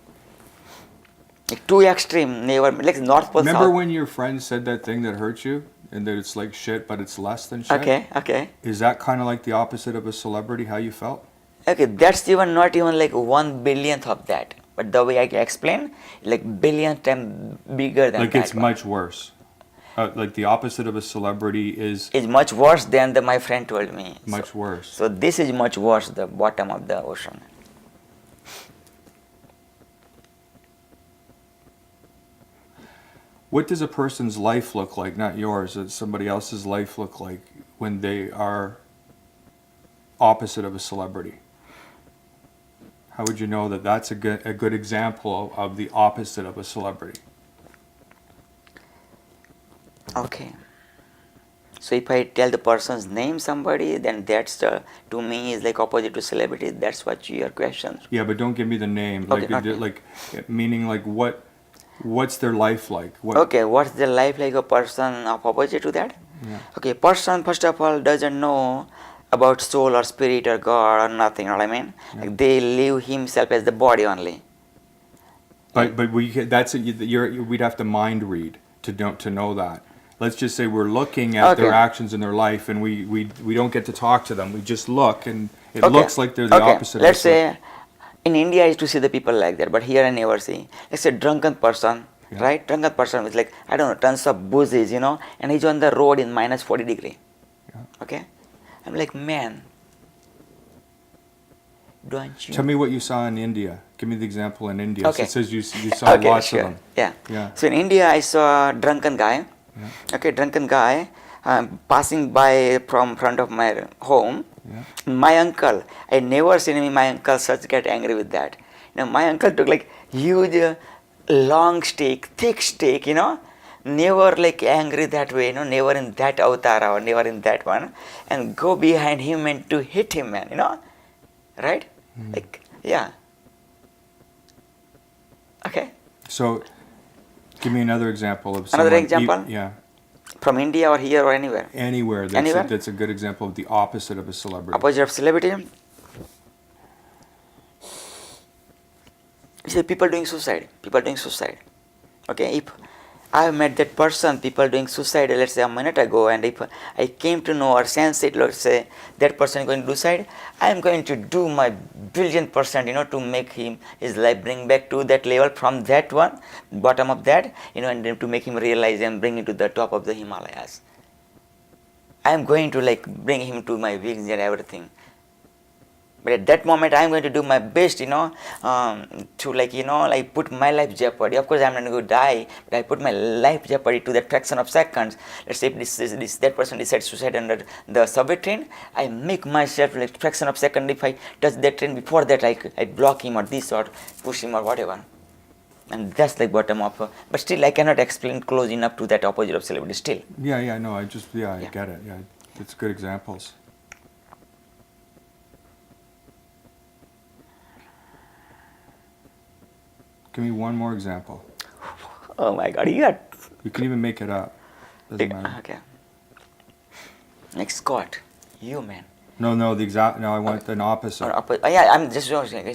Too extreme, never, like North Pole. Remember South. when your friend said that thing that hurt you, and that it's like shit, but it's less than shit? Okay. Is that kind of like the opposite of a celebrity? How you felt? Okay, that's even not even like 1/1000th of that. But the way I can explain, like billion times bigger than like that. It's much worse. Like the opposite of a celebrity is much worse than my friend told me. Much worse. So this is much worse, the bottom of the ocean. What does a person's life look like, not yours, does somebody else's life look like when they are opposite of a celebrity? How would you know that that's a good example of the opposite of a celebrity? Okay. So if I tell the person's name somebody, then that's to me is like opposite to celebrity. That's what your question. Yeah, but don't give me the name. Okay. Meaning like what's their life like? Okay, what's the life like a person of opposite to that? Yeah. Okay, person first of all doesn't know about soul or spirit or God or nothing. You know what I mean? Yeah. Like they live himself as the body only. But we'd have to mind read to know that. Let's just say we're looking at their actions in their life, and we don't get to talk to them. We just look, and it looks like they're the opposite. Let's say in India I used to see the people like that, but here I never see. Let's say drunken person, right? Drunken person with like, I don't know, tons of boozies, and he's on the road in minus 40 degree. Yeah. Okay? I'm like, man, don't you? Tell me what you saw in India. Give me the example in India. Okay. So it says you saw lots of them. Yeah. So in India I saw a drunken guy. Yeah. Okay, drunken guy passing by from front of my home. Yeah. My uncle, I never seen my uncle such get angry with that. My uncle took like huge, long stick, thick stick, never like angry that way, never in that avatar or never in that one, and go behind him and to hit him, man, right? Like, yeah. Okay. So, give me another example of Another someone. example? Yeah. From India or here or anywhere? Anywhere. That's a good example of the opposite of a celebrity. Opposite of celebrity? You see, people doing suicide. Okay, if I met that person, people doing suicide, let's say a minute ago, and if I came to know or sense it, let's say that person is going to do suicide, I am going to do my billion%, to make his life bring back to that level from that one, bottom of that, and then to make him realize and bring him to the top of the Himalayas. I am going to like bring him to my wings and everything. But at that moment, I am going to do my best, to like put my life jeopardy. Of course, I am not going to die, but I put my life jeopardy to that fraction of seconds. Let's say if that person decides suicide under the subway train, I make myself like fraction of second. If I touch that train before that, I block him or this or push him or whatever. And that's like bottom of. But still, I cannot explain close enough to that opposite of celebrity. Still. Yeah. No, I get it. Yeah, it's good examples. Give me one more example. Oh my God, You can even make it up. Doesn't matter. Okay. Next, Scott, you man. No, I want an opposite. Yeah, I'm just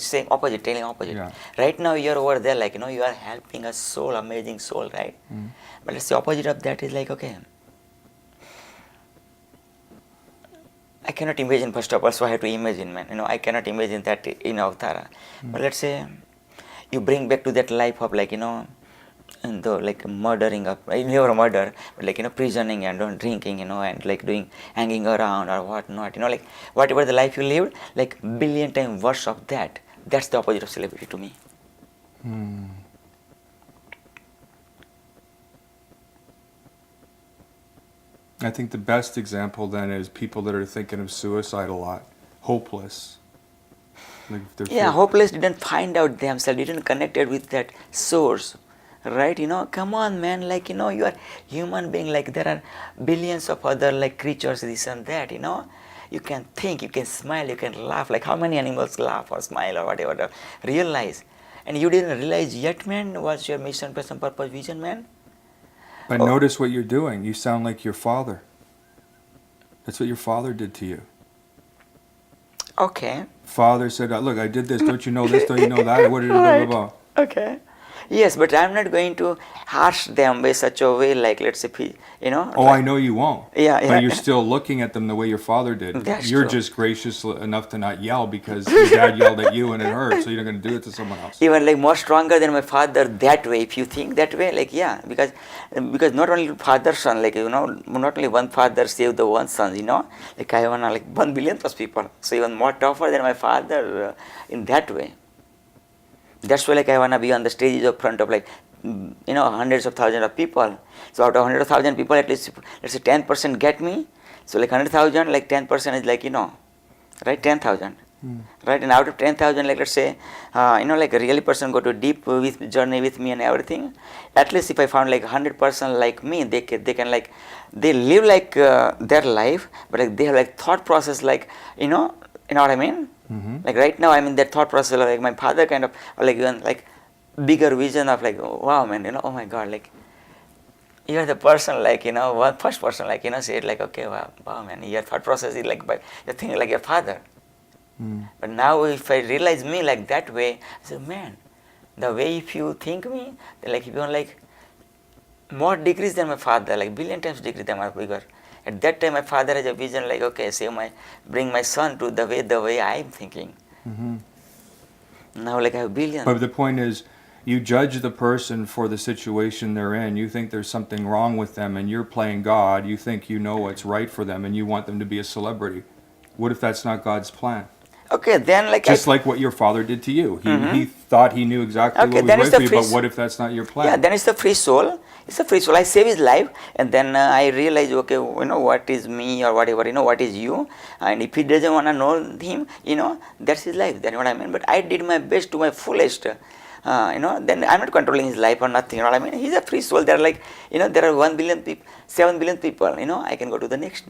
saying opposite, telling opposite. Yeah. Right now you're over there, like, you are helping a soul, amazing soul, right? But let's say opposite of that is like, okay, I cannot imagine first of all, so I have to imagine, man. I cannot imagine that in Avtara. But let's say you bring back to that life of like, and though like murdering up, never murder, but like prisoning and drinking, and like doing hanging around or whatnot, like whatever the life you lived, like billion times worse of that. That's the opposite of celebrity to me. I think the best example then is people that are thinking of suicide a lot, hopeless. Like if they're Hopeless didn't find out themselves, didn't connected with that source, right? Come on, man, like you are human being, like there are billions of other like creatures, this and that, you can think, you can smile, you can laugh, like how many animals laugh or smile or whatever, realize, and you didn't realize yet, man. What's your mission, passion, purpose, vision, man? But notice what you're doing. You sound like your father. That's what your father did to you. Okay. Father said, look, I did this. Don't you know this? Don't you know that? What did Right. blah, blah, blah. Okay. Yes, but I'm not going to harsh them by such a way, like let's say, Oh, like, I know you won't. Yeah. But you're still looking at them the way your father did. That's You're true. just gracious enough to not yell because your dad yelled at you and it hurt, so you're not going to do it to someone else. Even like more stronger than my father that way. If you think that way, like because not only father son, like not only one father saved the one son, like I wanna like 1 billion plus people, so even more tougher than my father in that way. That's why like I wanna be on the stage of front of like hundreds of thousands of people. So out of 100,000 people, at least let's say 10% get me. So like 100,000, like 10% is like right, 10,000. Right, and out of 10,000, like let's say, like a really person go to deep with journey with me and everything. At least if I found like 100% like me, they can like they live like their life, but like they have like thought process, like you know what I mean. Like right now, I'm in that thought process, like my father kind of, or like even like bigger vision of like, oh, wow, man, oh my God, like you're the person, like one first person, like said like, okay, wow, man, your thought process is like, but you're thinking like your father. But now if I realize me like that way, I said, man, the way if you think me, like if you want like more degrees than my father, like billion times degrees than my bigger. At that time, my father has a vision like, okay, bring my son to the way I'm thinking. Now, like I have billions. But the point is, you judge the person for the situation they're in. You think there's something wrong with them, and you're playing God. You think you know what's right for them, and you want them to be a celebrity. What if that's not God's plan? Okay, then like just like what your father did to you. He thought he knew exactly what was right for you, but what if that's not your plan? Yeah, then it's the free soul. It's a free soul. I save his life, and then I realize, okay, what is me or whatever, what is you, and if he doesn't want to know him, that's his life. Then what I mean. But I did my best to my fullest. Then I'm not controlling his life or nothing. You know what I mean? He's a free soul. There are like, there are 1 billion people, 7 billion people. I can go to the next.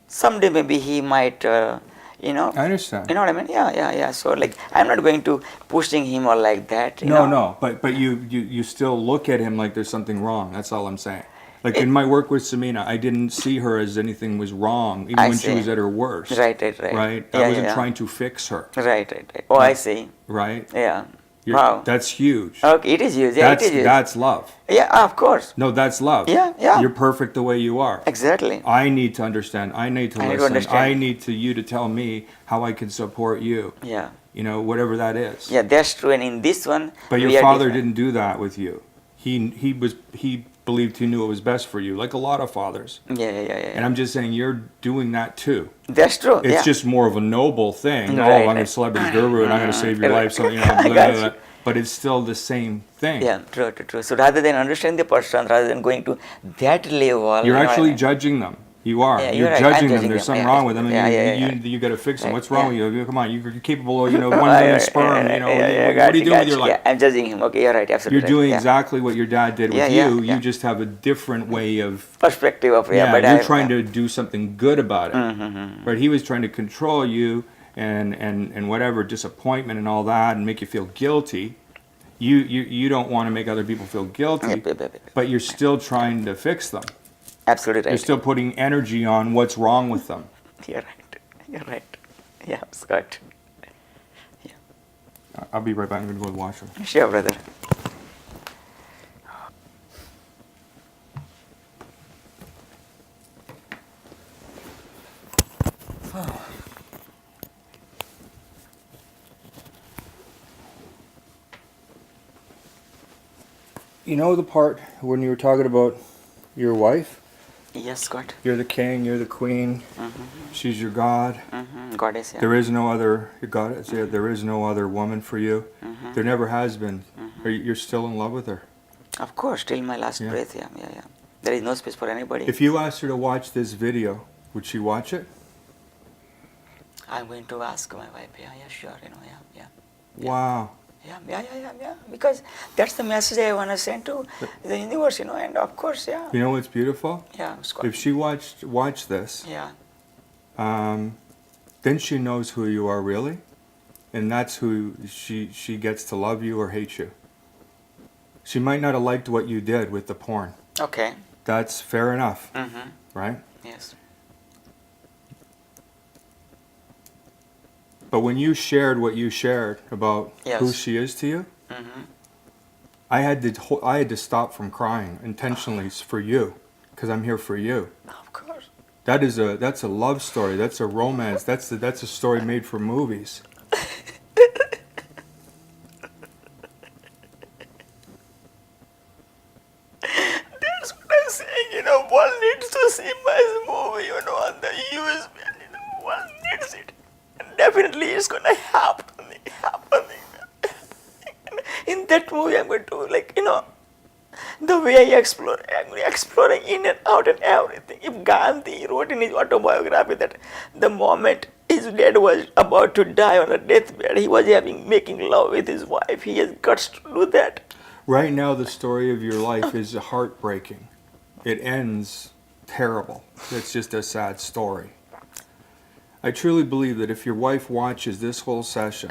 Someday maybe he might, I understand. You know what I mean? Yeah. So like, I'm not going to pushing him or like that. No. But you still look at him like there's something wrong. That's all I'm saying. Like in my work with Samina, I didn't see her as anything was wrong, even when she was at her worst. Right. Right? I wasn't trying to fix her. Right. Oh, I see. Right? Yeah. Wow. That's huge. Okay, it is huge. Yeah, it is huge. That's love. Yeah, of course. No, that's love. Yeah. You're perfect the way you are. Exactly. I need to understand. I need to listen. I need you to tell me how I can support you. Yeah. Whatever that is. Yeah, that's true. And in this one, but your father didn't do that with you. He believed he knew what was best for you, like a lot of fathers. Yeah. And I'm just saying you're doing that too. That's true. It's just more of a noble thing. Right, I'm a celebrity guru and I'm going to save your life. So but it's still the same thing. Yeah, true. So rather than understanding the person, rather than going to that level, you're actually judging them. You are. Yeah, you're right. judging them. There's something wrong with them. And you got to fix them. What's wrong with you? Come on, you're capable of 1 million sperm. What are you doing with your life? Yeah, I'm judging him. Okay, you're right. Absolutely. You're doing exactly what your dad did with you. You just have a different way of perspective of but you're trying to do something good about it. But he was trying to control you and whatever disappointment and all that and make you feel guilty. You don't want to make other people feel guilty, but you're still trying to fix them. Absolutely right. You're still putting energy on what's wrong with them. You're right. Yeah, Scott. Yeah. I'll be right back. I'm going to go to the washroom. Sure, brother. You know the part when you were talking about your wife? Yes, God. You're the king, you're the queen, she's your God. Goddess, yeah. There is no other God. Yeah, there is no other woman for you. There never has been. You're still in love with her. Of course, till my last Yeah. breath, yeah, yeah, yeah. There is no space for anybody. If you asked her to watch this video, would she watch it? I'm going to ask my wife, yeah, sure, yeah. Wow. Yeah. Because that's the message I want to send to the universe, and of course, yeah. You know what's beautiful? Yeah, Scott. If she watched this, Yeah. then she knows who you are really, and that's who she gets to love you or hate you. She might not have liked what you did with the porn. Okay. That's fair enough, right? Yes. But when you shared what you shared about who Yes. she is to you, I had to stop from crying intentionally for you, because I'm here for you. Of course. That's a love story. That's a romance. That's a story made for movies. That's what I'm saying, one needs to see my movie, on the USB, one needs it. And definitely it's gonna happen. In that movie, I'm going to, the way I explore, I'm exploring in and out and everything. If Gandhi wrote in his autobiography that the moment his dad was about to die on a deathbed, he was making love with his wife. He has guts to do that. Right now, the story of your life is heartbreaking. It ends terrible. It's just a sad story. I truly believe that if your wife watches this whole session,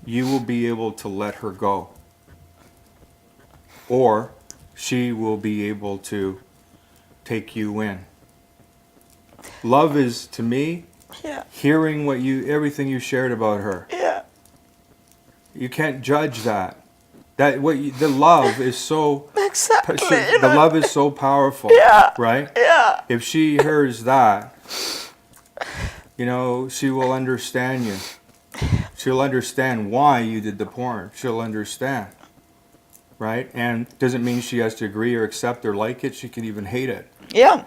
you will be able to let her go. Or she will be able to take you in. Love is, to me, Yeah. hearing everything you shared about her. Yeah. You can't judge that. The love is so Exactly. the love is so powerful. Yeah. Right? Yeah. If she hears that, she will understand you. She'll understand why you did the porn. She'll understand. Right? And doesn't mean she has to agree or accept or like it. She can even hate it. Yeah.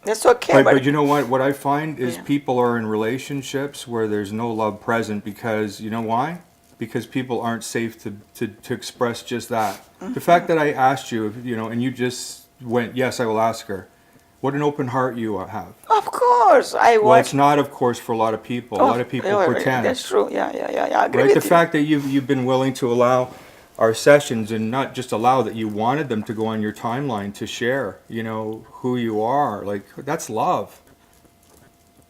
That's okay. But you know what? What I find is Yeah. people are in relationships where there's no love present because, you know why? Because people aren't safe to express just that. The fact that I asked you, and you just went, yes, I will ask her. What an open heart you have. Of course. Well, it's not, of course, for a lot of people. A lot of people pretend. That's true. Yeah. I agree Right? with The you. fact that you've been willing to allow our sessions, and not just allow that, you wanted them to go on your timeline to share, who you are. Like, that's love.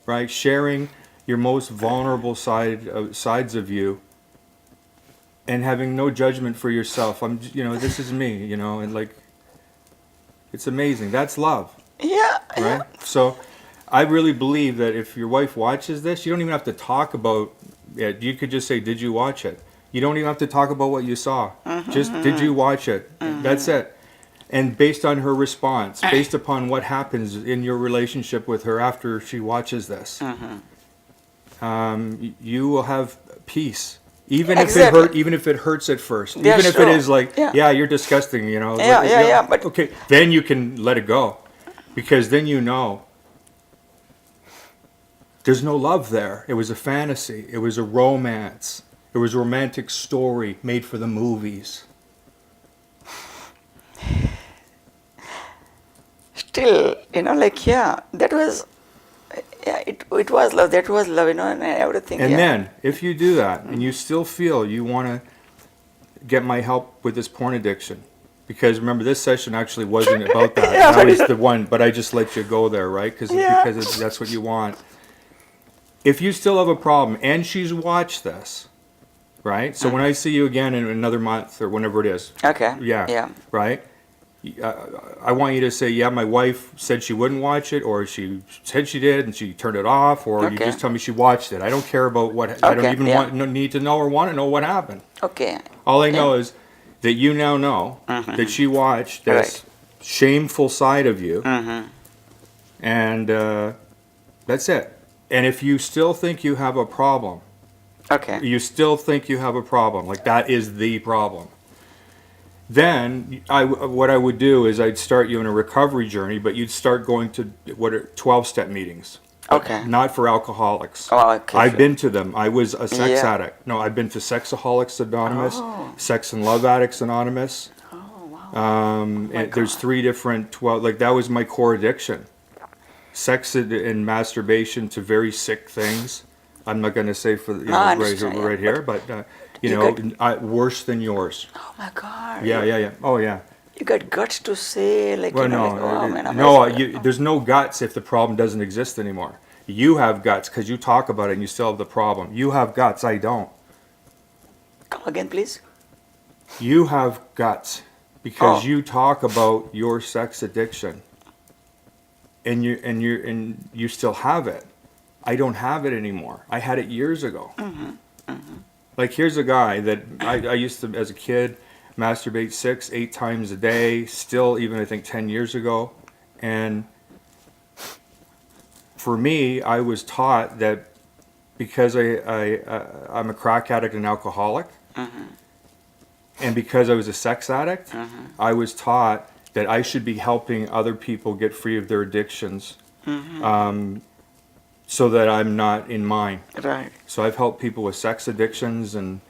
Right? Sharing your most vulnerable sides of you, and having no judgment for yourself. This is me, and like, it's amazing. That's love. Yeah. Right? So I really believe that if your wife watches this, you don't even have to talk about it. You could just say, did you watch it? You don't even have to talk about what you saw. Just, did you watch it? That's it. And based on her response, based upon what happens in your relationship with her after she watches this, you will have peace. Even if it hurts at first. Yeah, even if sure. it is like, Yeah. you're disgusting, Yeah, but okay, then you can let it go. Because then there's no love there. It was a fantasy. It was a romance. It was a romantic story made for the movies. still, that was, it was love. That was love, and everything. And yeah. then, if you do that, and you still feel you want to get my help with this porn addiction, because remember, this session actually wasn't about that. Yeah, That was the one, but I just let you go there, right? Because that's what you want. If you still have a problem, and she's watched this, right? So when I see you again in another month or whenever it is, Okay. yeah. Right? I want you to say, yeah, my wife said she wouldn't watch it, or she said she did and she turned it off, or you Okay. just tell me she watched it. I don't care about what, I don't Okay, even yeah. need to know or want to know what happened. Okay. All I know is that you now know that she watched this shameful side of you, and that's it. And if you still think you have a problem, Okay. like that is the problem, then what I would do is I'd start you on a recovery journey, but you'd start going to what are 12-step meetings. Okay. Not for alcoholics. Oh, okay. I've been to them. I was a sex Yeah. addict. No, I've been to Sexaholics Anonymous, Oh. Sex and Love Addicts Anonymous. Oh, wow. And there's 3 different 12. Like that was my core addiction. Sex and masturbation to very sick things. I'm not going to say for No, I understand, right yeah, here, but you you know, worse than yours. Oh my God. Yeah. Oh yeah. You got guts to say like, Well, you know, no, like, oh man, I'm no. like- There's no guts if the problem doesn't exist anymore. You have guts because you talk about it and you still have the problem. You have guts. I don't. Come again, please. You have guts because Oh. you talk about your sex addiction, and you still have it. I don't have it anymore. I had it years ago. Like here's a guy that I used to, as a kid, masturbate 6-8 times a day. Still, even I think 10 years ago, and for me, I was taught that because I'm a crack addict and alcoholic, and because I was a sex addict, I was taught that I should be helping other people get free of their addictions, so that I'm not in mine. Right. So I've helped people with sex addictions and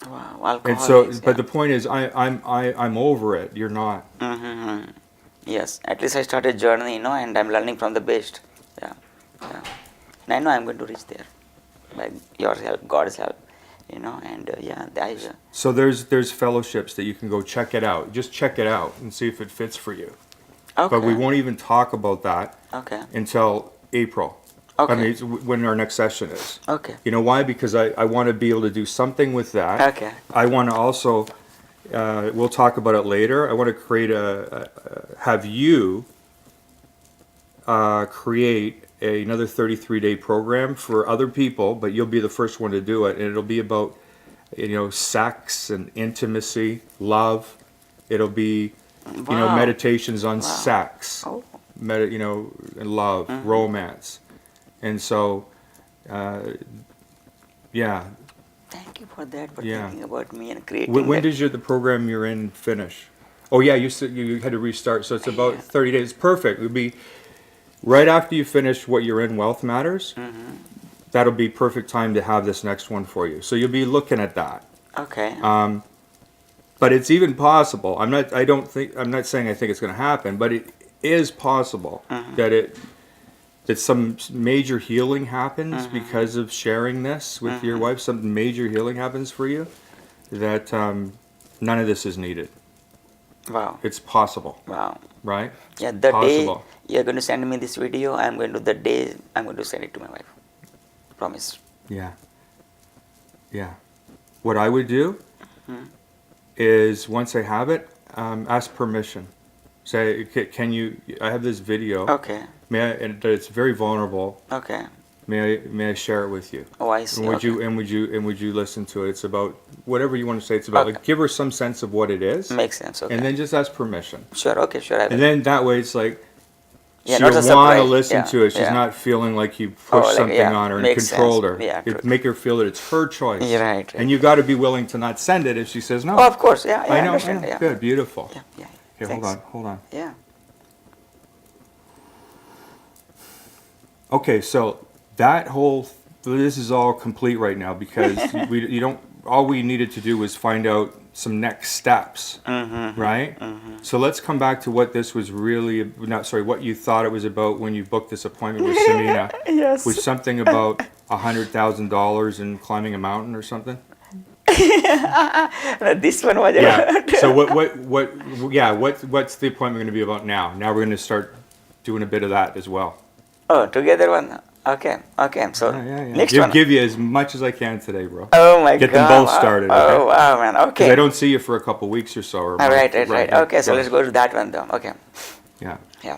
Wow. and so. Alcoholics, But yeah. the point is, I'm over it. You're not. Yes. At least I started journey, you know, and I'm learning from the best. Yeah. And I know I'm going to reach there, by your help, God's help, you know, and yeah, So there's fellowships that you can go check it out. Just check it out and see if it fits for you. okay. But we won't even talk about that Okay. until April. Okay. I mean, it's when our next session is. Okay. You know why? Because I want to be able to do something with that. Okay. I want to also, we'll talk about it later. I want to create have you create another 33-day program for other people, but you'll be the first one to do it. And it'll be about, you know, sex and intimacy, love. It'll be, you know, Wow. meditations on sex, Oh. you know, and love, romance. And so, yeah. Thank you for that, for Yeah. thinking about me and creating When that. does the program you're in finish? Oh yeah, you said you had to restart, so it's about 30 days. Perfect. It'll be right after you finish what you're in, Wealth Matters. That'll be perfect time to have this next one for you. So you'll be looking at that. Okay. But it's even possible. I'm not saying I think it's going to happen, but it is possible that some major healing happens because of sharing this with your wife. Some major healing happens for you. That none of this is needed. Wow. It's possible, Wow. right? Yeah, the Possible. day you're going to send me this video, I'm going to send it to my wife. Promise. Yeah. What I would do is once I have it, ask permission. Say, can you? I have this video. Okay. May I? And it's very vulnerable. Okay. May I share it with you? Oh, I see. And Okay. would you listen to it? It's about whatever you want to say. It's about Okay. like give her some sense of what it is, Makes sense. Okay. and then just ask permission. Sure. Okay. Sure. I will. And then that way it's like Yeah, she'll not a want to surprise. listen Yeah, to it. She's yeah. not feeling like you Oh, pushed like, something yeah, on her and makes controlled sense. her. Yeah, You true. make her feel that it's her choice. Yeah, right. And you got to be willing to not send it if she says no. Oh, of course. Yeah. I I know. understand. I know. Yeah. Good. Beautiful. Yeah. Yeah. Okay, Thanks. hold on. Yeah. Okay, so that whole this is all complete right now because all we needed to do was find out some next steps, right? So let's come back to what this was really what you thought it was about when you booked this appointment with Samina. Yes. Was something about $100,000 in climbing a mountain or something? This one was. Yeah. So what's the appointment going to be about now? Now we're going to start doing a bit of that as well. Oh, together one. Okay. Okay. So Yeah. next one. Give you as much as I can today, bro. Oh my Get God. them both started, Oh okay? wow, man. 'Cause Okay. I don't see you for a couple weeks or so. Or a All month. right. Okay. So let's go to that one though. Okay. Yeah. Yeah.